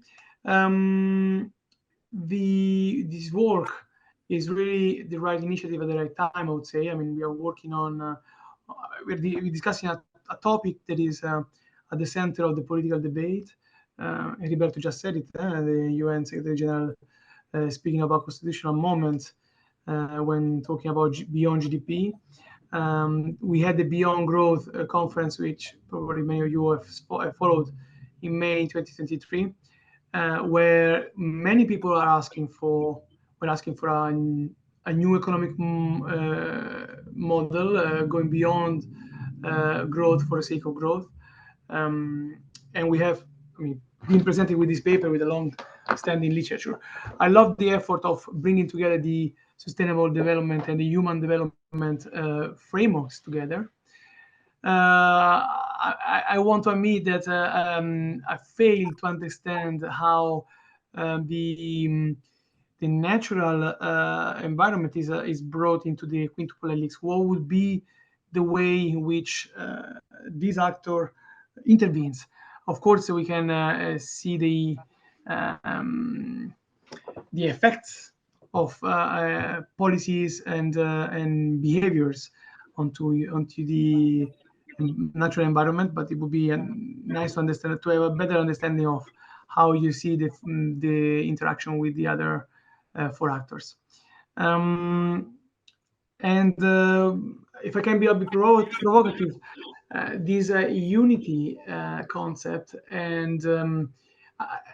This work is really the right initiative at the right time, I would say. I mean, we are working on, we're discussing a topic that is at the center of the political debate. Roberto just said it, the UN Secretary General speaking about constitutional moments when talking about beyond GDP. We had the Beyond Growth conference, which probably many of you have followed, in May 2023, where many people are asking for a new economic model going beyond growth for the sake of growth. And we have, been presented with this paper with a long-standing literature. I love the effort of bringing together the sustainable development and the human development frameworks together. I want to admit that I failed to understand how the natural environment is brought into the Quintuple Helix. What would be the way in which this actor intervenes. Of course, we can see the effects of policies and behaviors onto the natural environment, but it would be nice to understand, to have a better understanding of how you see the interaction with the other four actors. And if I can be a bit provocative, this unity concept, and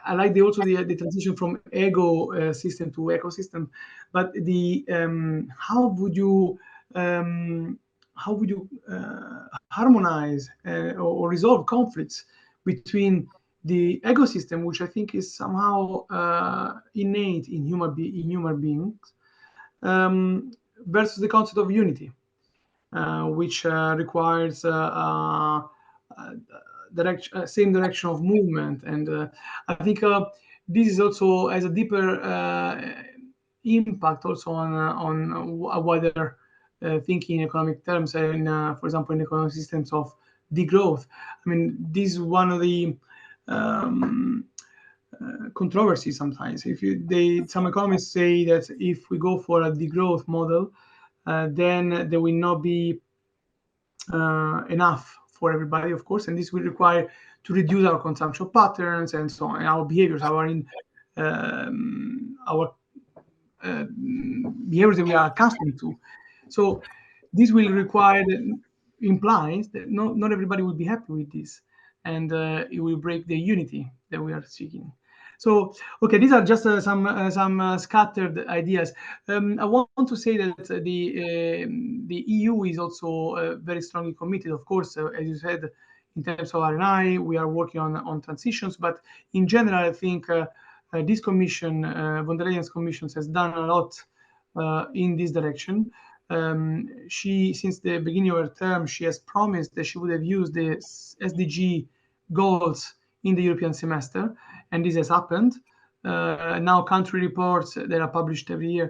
I like also the transition from ego system to ecosystem, but the how would you harmonize or resolve conflicts between the ecosystem, which I think is somehow innate in human beings, versus the concept of unity, which requires same direction of movement. And I think this is also has a deeper impact also on a wider thinking in economic terms, and for example, in economic systems of degrowth. I mean, this is one of the controversy sometimes. Some economists say that if we go for a degrowth model, then there will not be enough for everybody, of course, and this will require to reduce our consumption patterns and so on, and our behaviors, our behaviors that we are accustomed to. So this will require, implies that not everybody will be happy with this, and it will break the unity that we are seeking. So, okay, these are just some scattered ideas. I want to say that the EU is also very strongly committed. Of course, as you said, in terms of R&I, we are working on transitions, but in general, I think this commission, von der Leyen's commission, has done a lot in this direction. Since the beginning of her term, she has promised that she would have used the SDG goals in the European semester, and this has happened. Now, country reports that are published every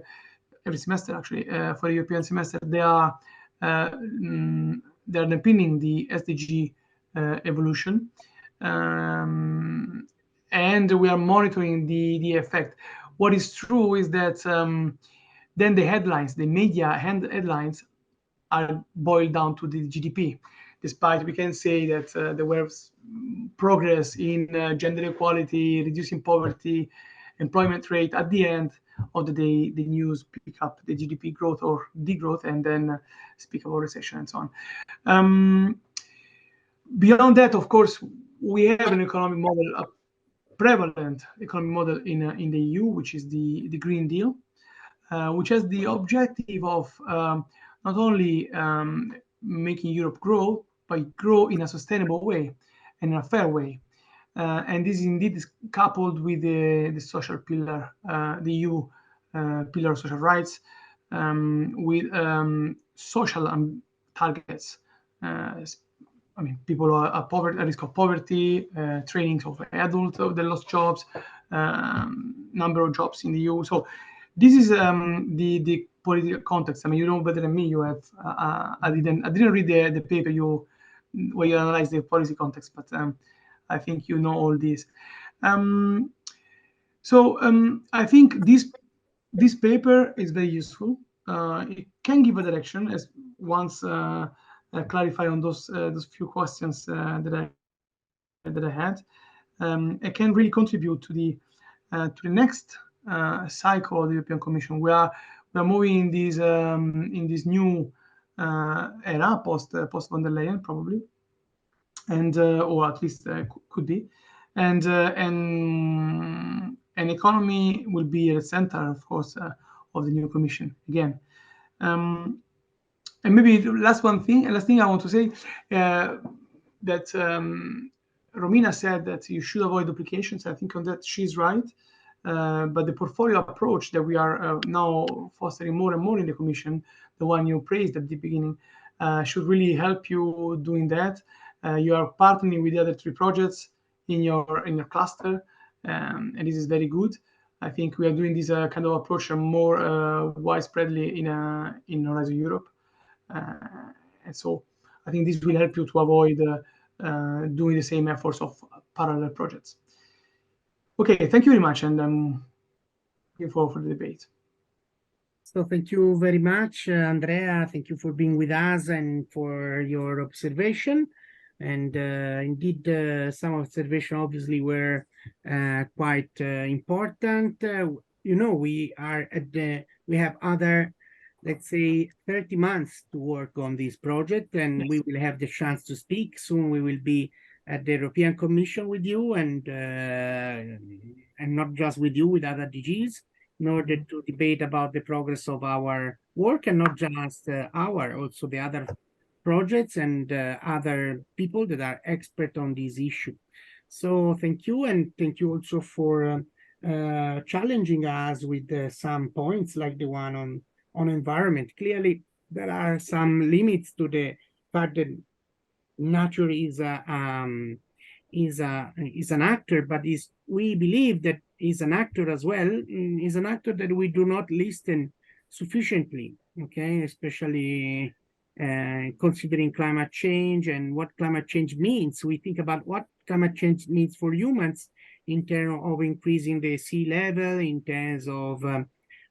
semester, actually, for the European semester, they are underpinning the SDG evolution, and we are monitoring the effect. What is true is that then the headlines, the media headlines, are boiled down to the GDP. Despite we can say that there was progress in gender equality, reducing poverty, employment rate, at the end of the day, the news pick up the GDP growth or degrowth, and then speak about recession and so on. Beyond that, of course, we have an economic model, a prevalent economic model in the EU, which is the Green Deal, which has the objective of not only making Europe grow, but grow in a sustainable way and in a fair way. And this indeed is coupled with the social pillar, the EU pillar of social rights, with social targets. I mean, people are at risk of poverty, trainings of adults that lost jobs, number of jobs in the EU. So this is the political context. I mean, you know better than me. You have I didn't read the paper where you analyze the policy context, but I think you know all this. So I think this paper is very useful. It can give a direction, as once clarify on those few questions that I had. It can really contribute to the next cycle of the European Commission. We are moving in this new era post von der Leyen, probably, and or at least could be, and economy will be at the center, of course, of the new Commission again. And maybe the last thing I want to say, that Romina said that you should avoid duplications. I think on that she's right. But the portfolio approach that we are now fostering more and more in the Commission, the one you praised at the beginning, should really help you doing that. You are partnering with the other 3 projects in your cluster, and this is very good. I think we are doing this kind of approach more widespreadly in Horizon Europe, and so I think this will help you to avoid doing the same efforts of parallel projects. Okay, thank you very much, and I'm looking forward for the debate. So thank you very much, Andrea. Thank you for being with us and for your observation. And indeed, some observation obviously were quite important. You know, we have other, let's say, 30 months to work on this project, and we will have the chance to speak. Soon we will be at the European Commission with you, and not just with you, with other DGs, in order to debate about the progress of our work, and not just also the other projects and other people that are expert on this issue. So thank you, and thank you also for challenging us with some points like the one on environment. Clearly, there are some limits to the fact that nature is an actor, but we believe that is an actor as well, is an actor that we do not listen sufficiently, okay, especially considering climate change and what climate change means. We think about what climate change means for humans in terms of increasing the sea level, in terms of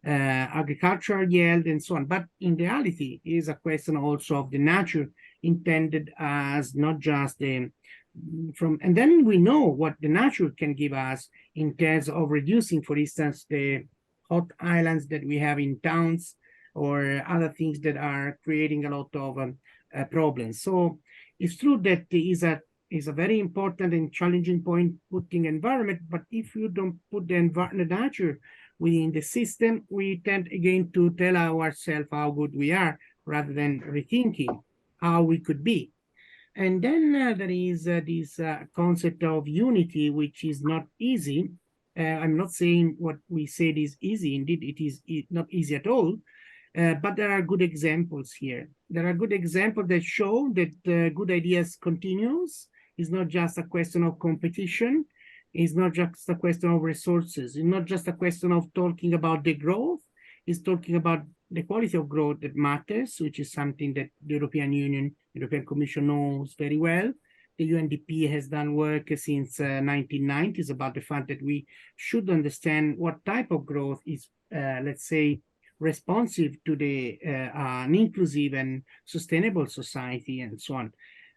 agricultural yield and so on. But in reality, it is a question also of the nature intended as not just the and then we know what the nature can give us in terms of reducing, for instance, the hot islands that we have in towns or other things that are creating a lot of problems. So it's true that is a very important and challenging point, putting environment, but if you don't put the nature within the system, we tend again to tell ourselves how good we are rather than rethinking how we could be. And then there is this concept of unity, which is not easy. I'm not saying what we said is easy. Indeed, it is not easy at all. But there are good examples here. There are good examples that show that good ideas continues. It's not just a question of competition. It's not just a question of resources. It's not just a question of talking about the growth. It's talking about the quality of growth that matters, which is something that the European Union, European Commission knows very well. The UNDP has done work since 1990s about the fact that we should understand what type of growth is, let's say, responsive to the an inclusive and sustainable society and so on.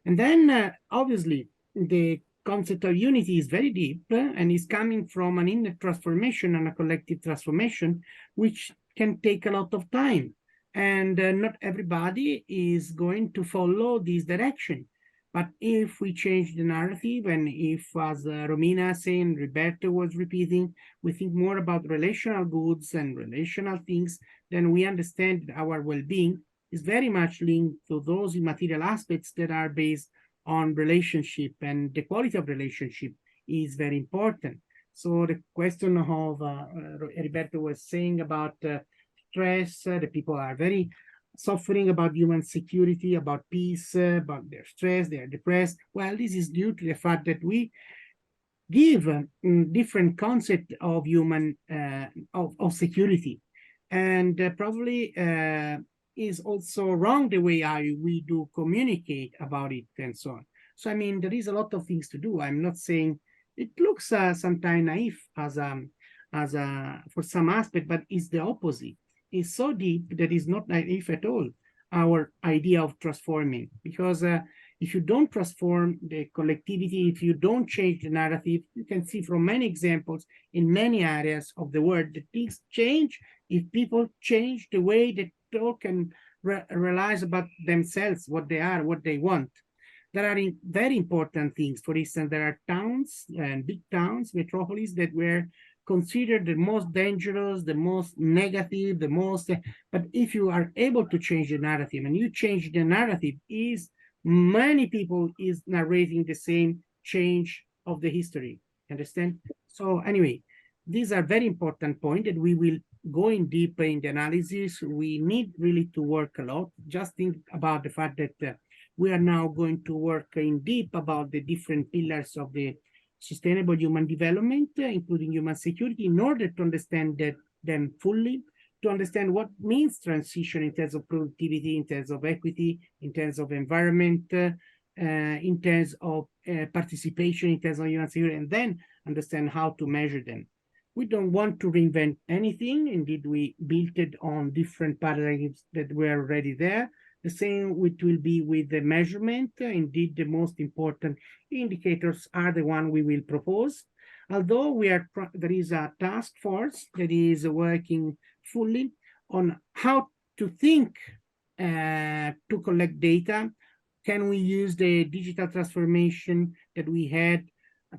And then obviously the concept of unity is very deep and is coming from an inner transformation and a collective transformation, which can take a lot of time. And not everybody is going to follow this direction. But if we change the narrative, and if, as Romina saying, Roberto was repeating, we think more about relational goods and relational things, then we understand that our well-being is very much linked to those immaterial aspects that are based on relationship, and the quality of relationship is very important. So the question of Roberto was saying about stress, the people are very suffering about human security, about peace, about their stress, they are depressed. Well, this is due to the fact that we give different concept of human, of security. And probably is also wrong the way we do communicate about it and so on. So, I mean, there is a lot of things to do. I'm not saying it looks sometimes naive for some aspect, but it's the opposite. It's so deep that it's not naive at all, our idea of transforming. Because if you don't transform the collectivity, if you don't change the narrative, you can see from many examples in many areas of the world that things change if people change the way they talk and realize about themselves, what they are, what they want. There are very important things. For instance, there are towns and big towns, metropolis, that were considered the most dangerous, the most negative, but if you are able to change the narrative, and you change the narrative, is many people is narrating the same change of the history, understand? So anyway, these are very important points, and we will go in deeper in the analysis. We need really to work a lot. Just think about the fact that we are now going to work in deep about the different pillars of the sustainable human development, including human security, in order to understand them fully, to understand what means transition in terms of productivity, in terms of equity, in terms of environment, in terms of participation, in terms of human security, and then understand how to measure them. We don't want to reinvent anything. Indeed, we built it on different paradigms that were already there. The same it will be with the measurement. Indeed, the most important indicators are the one we will propose. Although there is a task force that is working fully on how to think to collect data. Can we use the digital transformation that we had,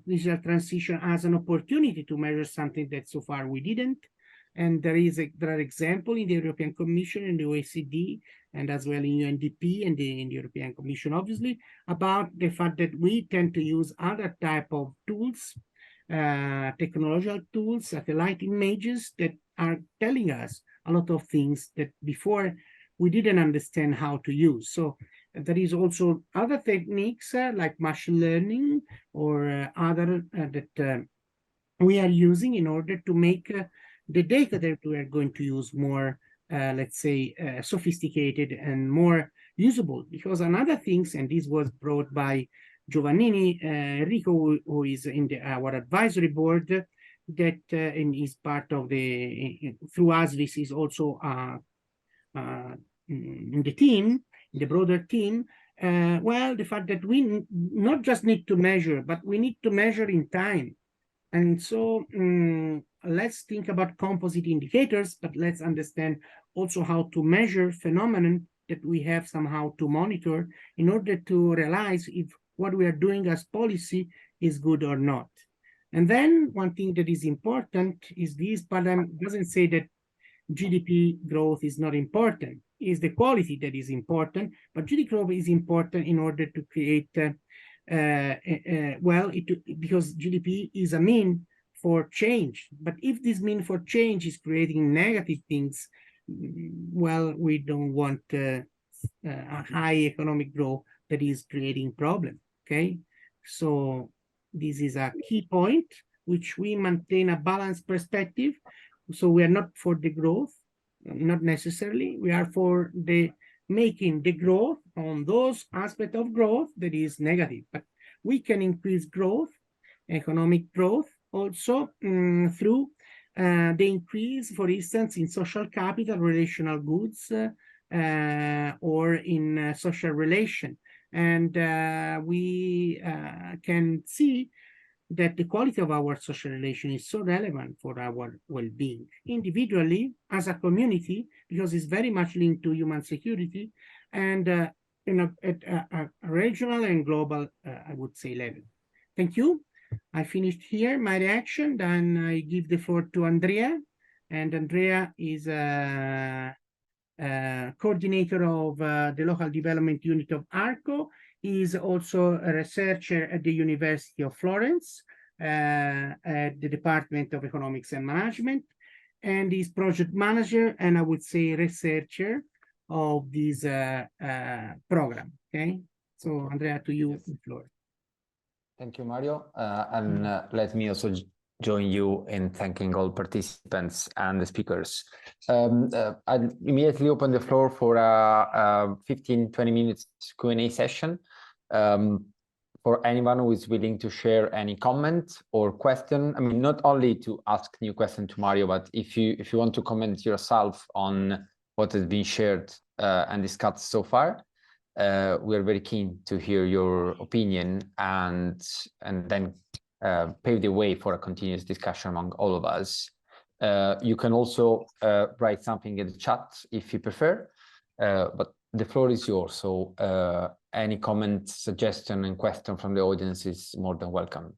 digital transition, as an opportunity to measure something that so far we didn't? And there are examples in the European Commission and the OECD, and as well in UNDP and in the European Commission, obviously, about the fact that we tend to use other type of tools, technological tools, satellite images that are telling us a lot of things that before we didn't understand how to use. So there is also other techniques like machine learning or other that we are using in order to make the data that we are going to use more, let's say, sophisticated and more usable. Because another things, and this was brought by Giovannini Enrico, who is in our advisory board, that and is part of through us, this is also in the team, in the broader team. Well, the fact that we not just need to measure, but we need to measure in time. And so let's think about composite indicators, but let's understand also how to measure phenomenon that we have somehow to monitor in order to realize if what we are doing as policy is good or not. And then one thing that is important is this paradigm doesn't say that GDP growth is not important. It's the quality that is important, but GDP growth is important in order to create because GDP is a mean for change. But if this mean for change is creating negative things, well, we don't want a high economic growth that is creating problem. Okay, so this is a key point, which we maintain a balanced perspective. So we are not for the growth, not necessarily. We are for the making the growth on those aspects of growth that is negative. But we can increase growth, economic growth, also through the increase, for instance, in social capital, relational goods, or in social relation. And we can see that the quality of our social relation is so relevant for our well-being, individually, as a community, because it's very much linked to human security, and at a regional and global, I would say, level. Thank you. I finished here my reaction. Then I give the floor to Andrea, and Andrea is coordinator of the local development unit of ARCO. He is also a researcher at the University of Florence, at the Department of Economics and Management, and is project manager and I would say researcher of this program. Okay, so Andrea, to you the floor. Thank you, Mario. And let me also join you in thanking all participants and the speakers. I'll immediately open the floor for a 15-20 minutes Q&A session. For anyone who is willing to share any comment or question, I mean, not only to ask new question to Mario, but if you want to comment yourself on what has been shared and discussed so far, we are very keen to hear your opinion and then pave the way for a continuous discussion among all of us. You can also write something in the chat if you prefer, but the floor is yours. So any comment, suggestion, and question from the audience is more than welcome.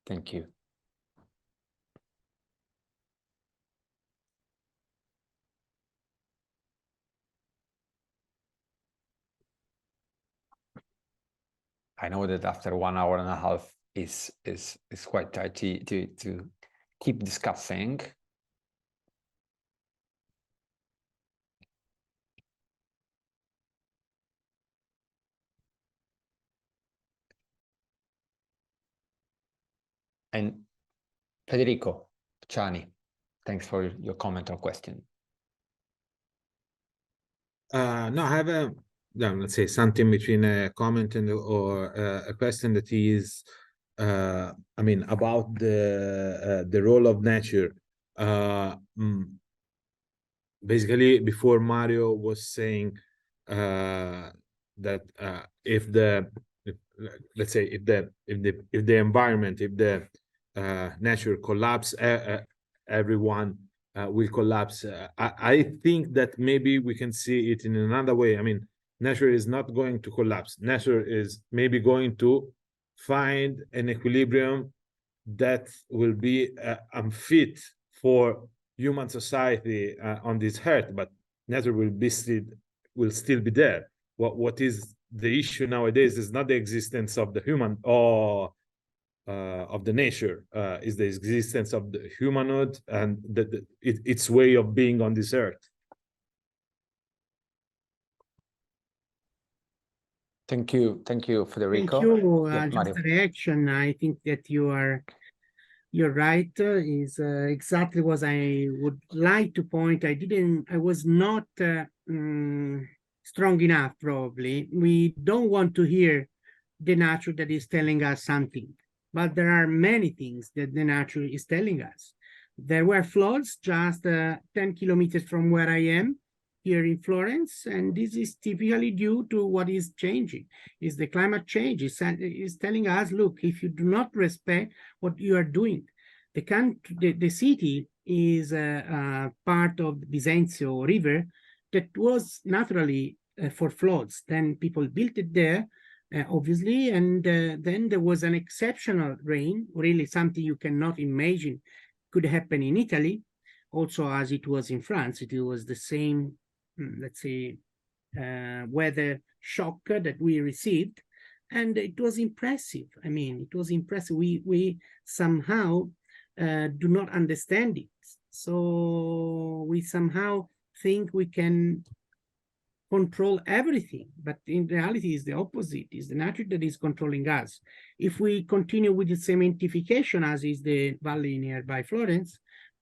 Thank you. I know that after 1 hour and a half is quite tight to keep discussing. And Federico Ciani, thanks for your comment or question. No, I have yeah, let's say something between a comment and or a question that is, I mean, about the role of nature. Basically, before Mario was saying that if the let's say if the environment, if the nature collapse, everyone will collapse. I think that maybe we can see it in another way. I mean, nature is not going to collapse. Nature is maybe going to find an equilibrium that will be unfit for human society on this earth, but nature will still be there. What is the issue nowadays is not the existence of the human or of the nature, is the existence of the humanhood and its way of being on this earth. Thank you, Federico. Thank you. Yeah, Just Mario. a reaction. I think that you're right. Is exactly what I would like to point. I was not strong enough. Probably we don't want to hear the nature that is telling us something, but there are many things that the nature is telling us. There were floods just 10 kilometers from where I am here in Florence, and this is typically due to what is changing. Is the climate change is telling us, look, if you do not respect what you are doing, the city is part of the Bisenzio River that was naturally for floods. Then people built it there, obviously, and then there was an exceptional rain, really something you cannot imagine could happen in Italy, also as it was in France. It was the same, let's say, weather shock that we received, and it was impressive. I mean, it was impressive. We somehow do not understand it, so we somehow think we can control everything, but in reality is the opposite. Is the nature that is controlling us. If we continue with the cementification, as is the valley nearby Florence,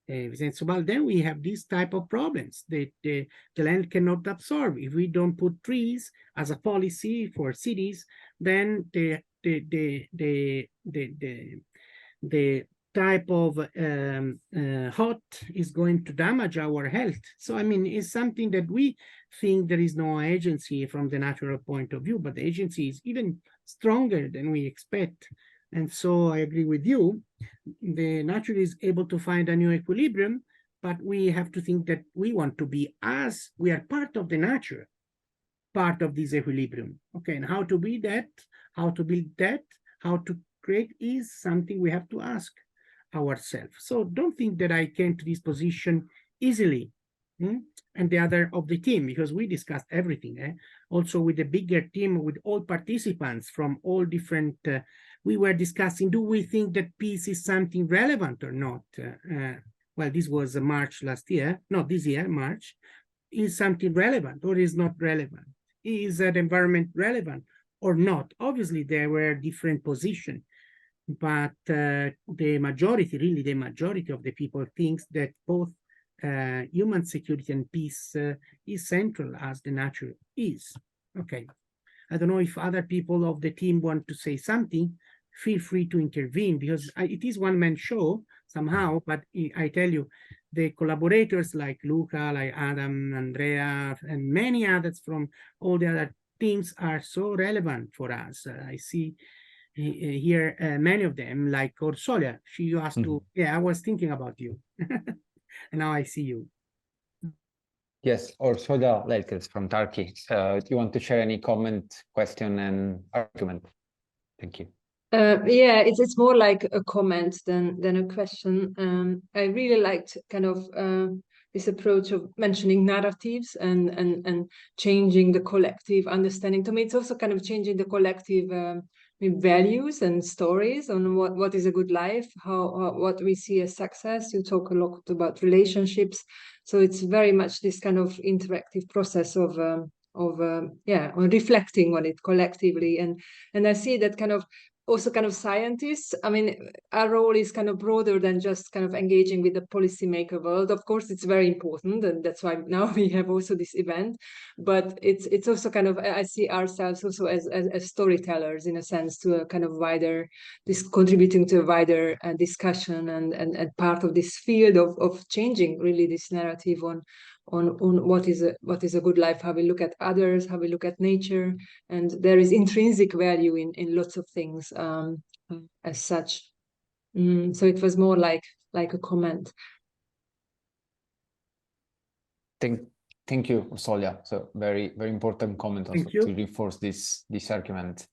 then we have this type of problems that the land cannot absorb. If we don't put trees as a policy for cities, then the type of hot is going to damage our health. So I mean, it's something that we think there is no agency from the natural point of view, but the agency is even stronger than we expect. And so I agree with you. The nature is able to find a new equilibrium, but we have to think that we want to be, as we are part of the nature, part of this equilibrium. Okay, and how to be that, how to build that, how to create is something we have to ask ourselves. So don't think that I came to this position easily, and the other of the team, because we discussed everything. Also with the bigger team, with all participants from all different, we were discussing, do we think that peace is something relevant or not? Well, this was March last year, not this year, March. Is something relevant or is not relevant? Is that environment relevant or not? Obviously, there were different positions, but the majority, really the majority of the people thinks that both human security and peace is central as the nature is. Okay, I don't know if other people of the team want to say something. Feel free to intervene, because it is one-man show somehow, but I tell you, the collaborators like Luca, like Adam, Andrea, and many others from all the other teams are so relevant for us. I see here many of them, like Orsolia. She asked to, yeah, I was thinking about you. And now I see you. Yes, Orsolia Lelkes from Turkey. Do you want to share any comment, question, and argument? Thank you. Yeah, it's more like a comment than a question. I really liked kind of this approach of mentioning narratives and changing the collective understanding. To me, it's also kind of changing the collective values and stories on what is a good life, what we see as success. You talk a lot about relationships, so it's very much this kind of interactive process of reflecting on it collectively, and I see that kind of also kind of scientists. I mean, our role is kind of broader than just kind of engaging with the policymaker world. Of course, it's very important, and that's why now we have also this event. But it's also kind of, I see ourselves also as storytellers in a sense, to a kind of wider, this contributing to a wider discussion and part of this field of changing really this narrative on what is a good life, how we look at others, how we look at nature, and there is intrinsic value in lots of things as such. So it was more like a comment. Thank you, Solia. So very important comment also to reinforce this argument.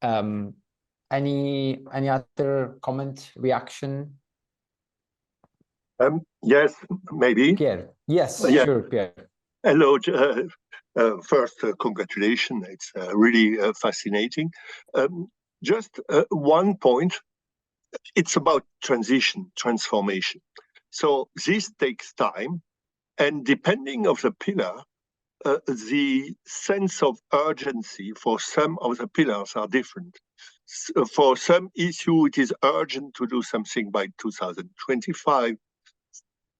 Any other comment, reaction? Yes, maybe. Pierre. Yes, sure, Pierre. Hello. First, congratulations. It's really fascinating. Just one point. It's about transformation. So this takes time, and depending of the pillar, the sense of urgency for some of the pillars are different. For some issue, it is urgent to do something by 2025.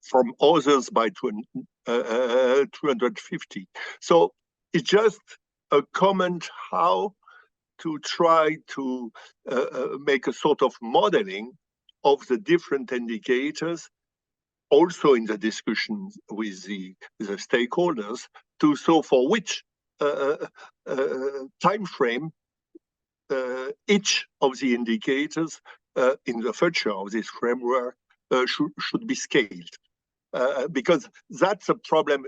From others by 250. So it's just a comment how to try to make a sort of modeling of the different indicators, also in the discussions with the stakeholders, to so for which time frame each of the indicators in the future of this framework should be scaled. Because that's a problem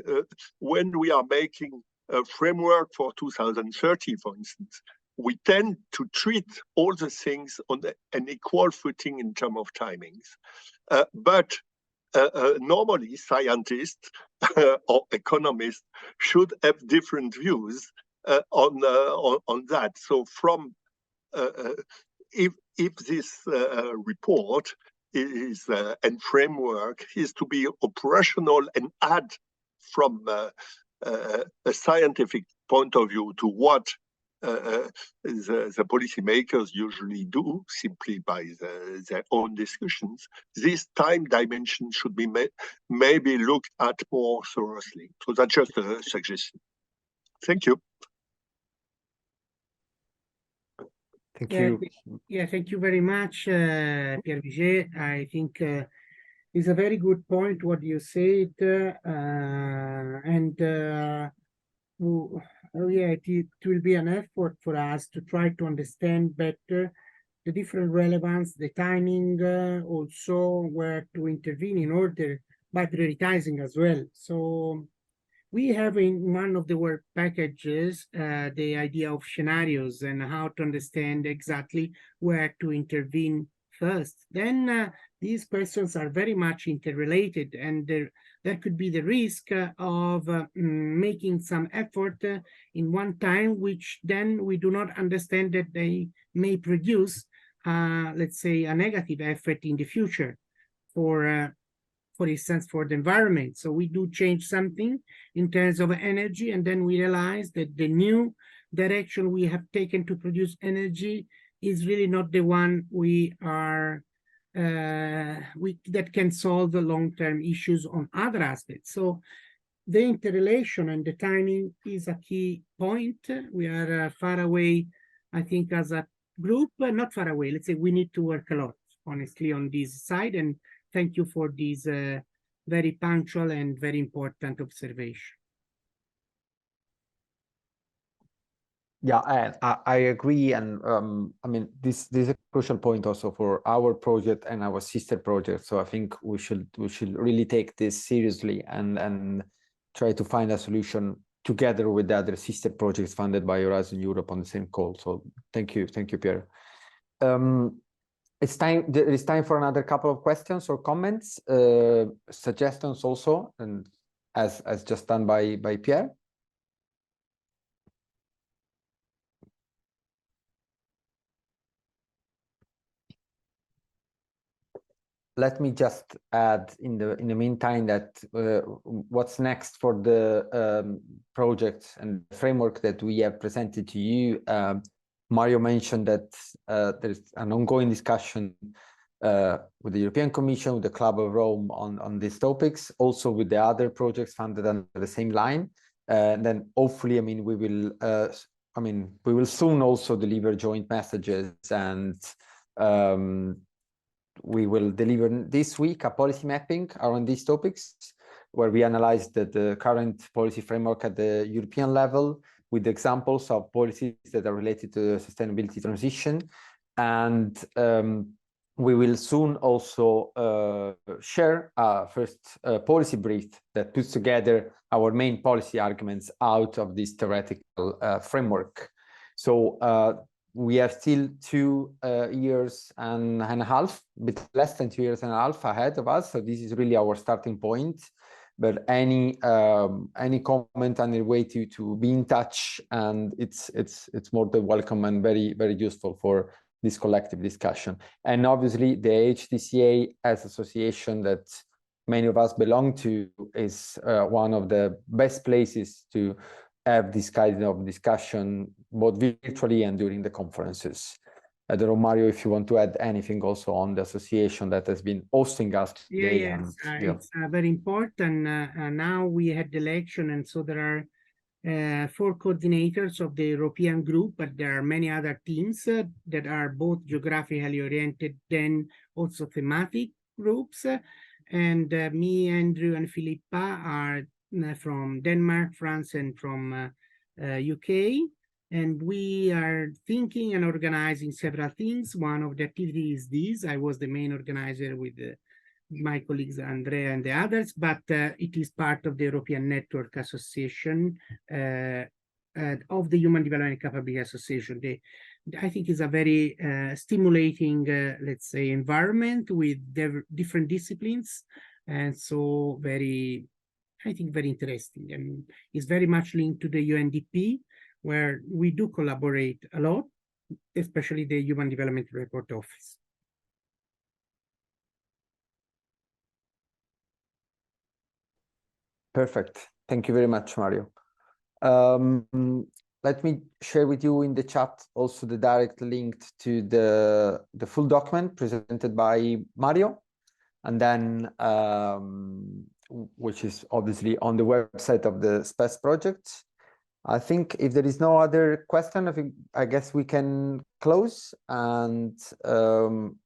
when we are making a framework for 2030, for instance. We tend to treat all the things on an equal footing in terms of timings. But normally, scientists or economists should have different views on that. So from if this report is and framework is to be operational and add from a scientific point of view to what the policymakers usually do simply by their own discussions, this time dimension should be maybe looked at more thoroughly. So that's just a suggestion. Thank you. Thank you. Yeah, thank you very much, Pierre Viget. I think it's a very good point what you said, yeah, it will be an effort for us to try to understand better the different relevance, the timing, also where to intervene in order by prioritizing as well. So we have in one of the work packages the idea of scenarios and how to understand exactly where to intervene first. Then these questions are very much interrelated, and there could be the risk of making some effort in one time, which then we do not understand that they may produce, let's say, a negative effect in the future for instance, for the environment. So we do change something in terms of energy, and then we realize that the new direction we have taken to produce energy is really not the one we are that can solve the long-term issues on other aspects. So the interrelation and the timing is a key point. We are far away, I think, as a group, but not far away. Let's say we need to work a lot, honestly, on this side. And thank you for this very punctual and very important observation. Yeah, and I agree, and I mean this is a crucial point also for our project and our sister project. So I think we should really take this seriously and try to find a solution together with the other sister projects funded by Horizon Europe on the same call. So thank you, Pierre. It's time. There is time for another couple of questions or comments, suggestions also, and as just done by Pierre. Let me just add in the meantime that what's next for the project and framework that we have presented to you. Mario mentioned that there's an ongoing discussion with the European Commission, with the Club of Rome on these topics, also with the other projects funded under the same line. And then hopefully, I mean, we will soon also deliver joint messages, and we will deliver this week a policy mapping around these topics, where we analyze the current policy framework at the European level with examples of policies that are related to the sustainability transition. And we will soon also share a first policy brief that puts together our main policy arguments out of this theoretical framework. So we have still 2 years and a half, a bit less than 2 years and a half ahead of us. So this is really our starting point. But any comment on the way to be in touch, and it's more than welcome and very, very useful for this collective discussion. And obviously the HDCA as association that many of us belong to is one of the best places to have this kind of discussion, both virtually and during the conferences. I don't know, Mario, if you want to add anything also on the association that has been hosting us today. Yes, it's very important. Now we had the election, and so there are 4 coordinators of the European group, but there are many other teams that are both geographically oriented, then also thematic groups. And me, Andrew, and Filippa are from Denmark, France, and from UK. And we are thinking and organizing several things. One of the activities is this. I was the main organizer with my colleagues Andrea and the others, but it is part of the European Network Association of the Human Development Capability Association. I think is a very stimulating, let's say, environment with different disciplines, and so I think very interesting, and is very much linked to the UNDP, where we do collaborate a lot, especially the Human Development Report Office. Perfect. Thank you very much, Mario. Let me share with you in the chat also the direct link to the full document presented by Mario, and then which is obviously on the website of the SPES project. I think if there is no other question, I guess we can close. And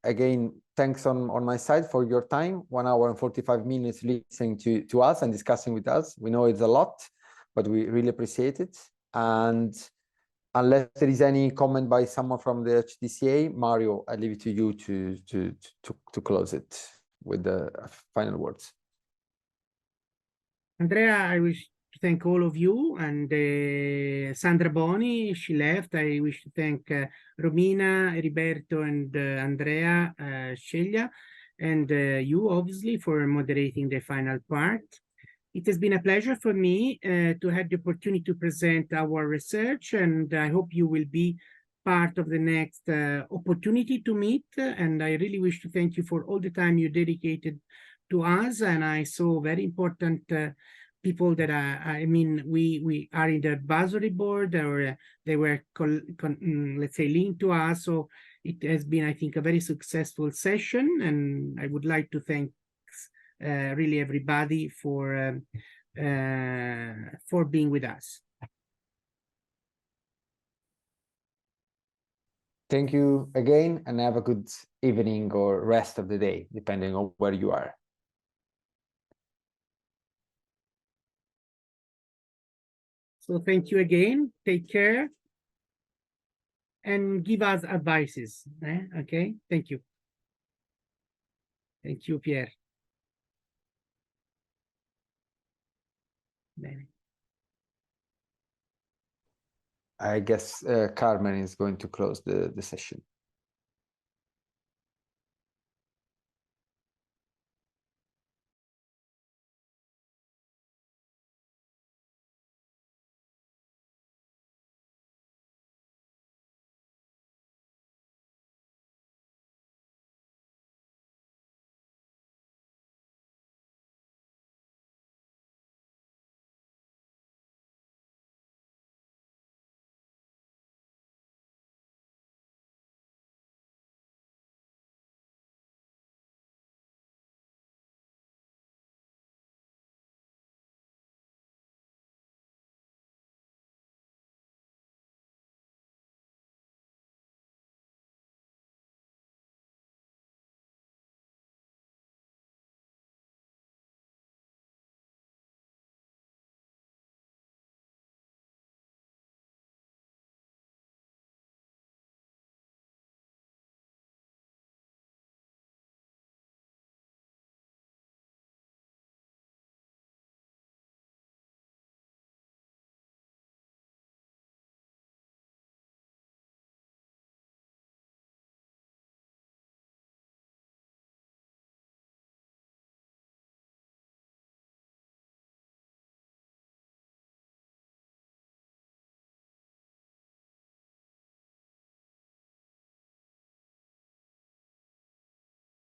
again, thanks on my side for your time, 1 hour and 45 minutes listening to us and discussing with us. We know it's a lot, but we really appreciate it. And unless there is any comment by someone from the HDCA, Mario, I leave it to you to close it with the final words. Andrea, I wish to thank all of you, and Sandra Boni, she left. I wish to thank Romina, Heriberto, and Andrea Sceglia, and you obviously for moderating the final part. It has been a pleasure for me to have the opportunity to present our research, and I hope you will be part of the next opportunity to meet. And I really wish to thank you for all the time you dedicated to us. And I saw very important people that we are in the advisory board, or they were let's say linked to us. So it has been, I think, a very successful session, and I would like to thank really everybody for being with us. Thank you again, and have a good evening or rest of the day, depending on where you are. So thank you again. Take care and give us advices. Okay, thank you. Thank you, Pierre. I guess Carmen is going to close the session.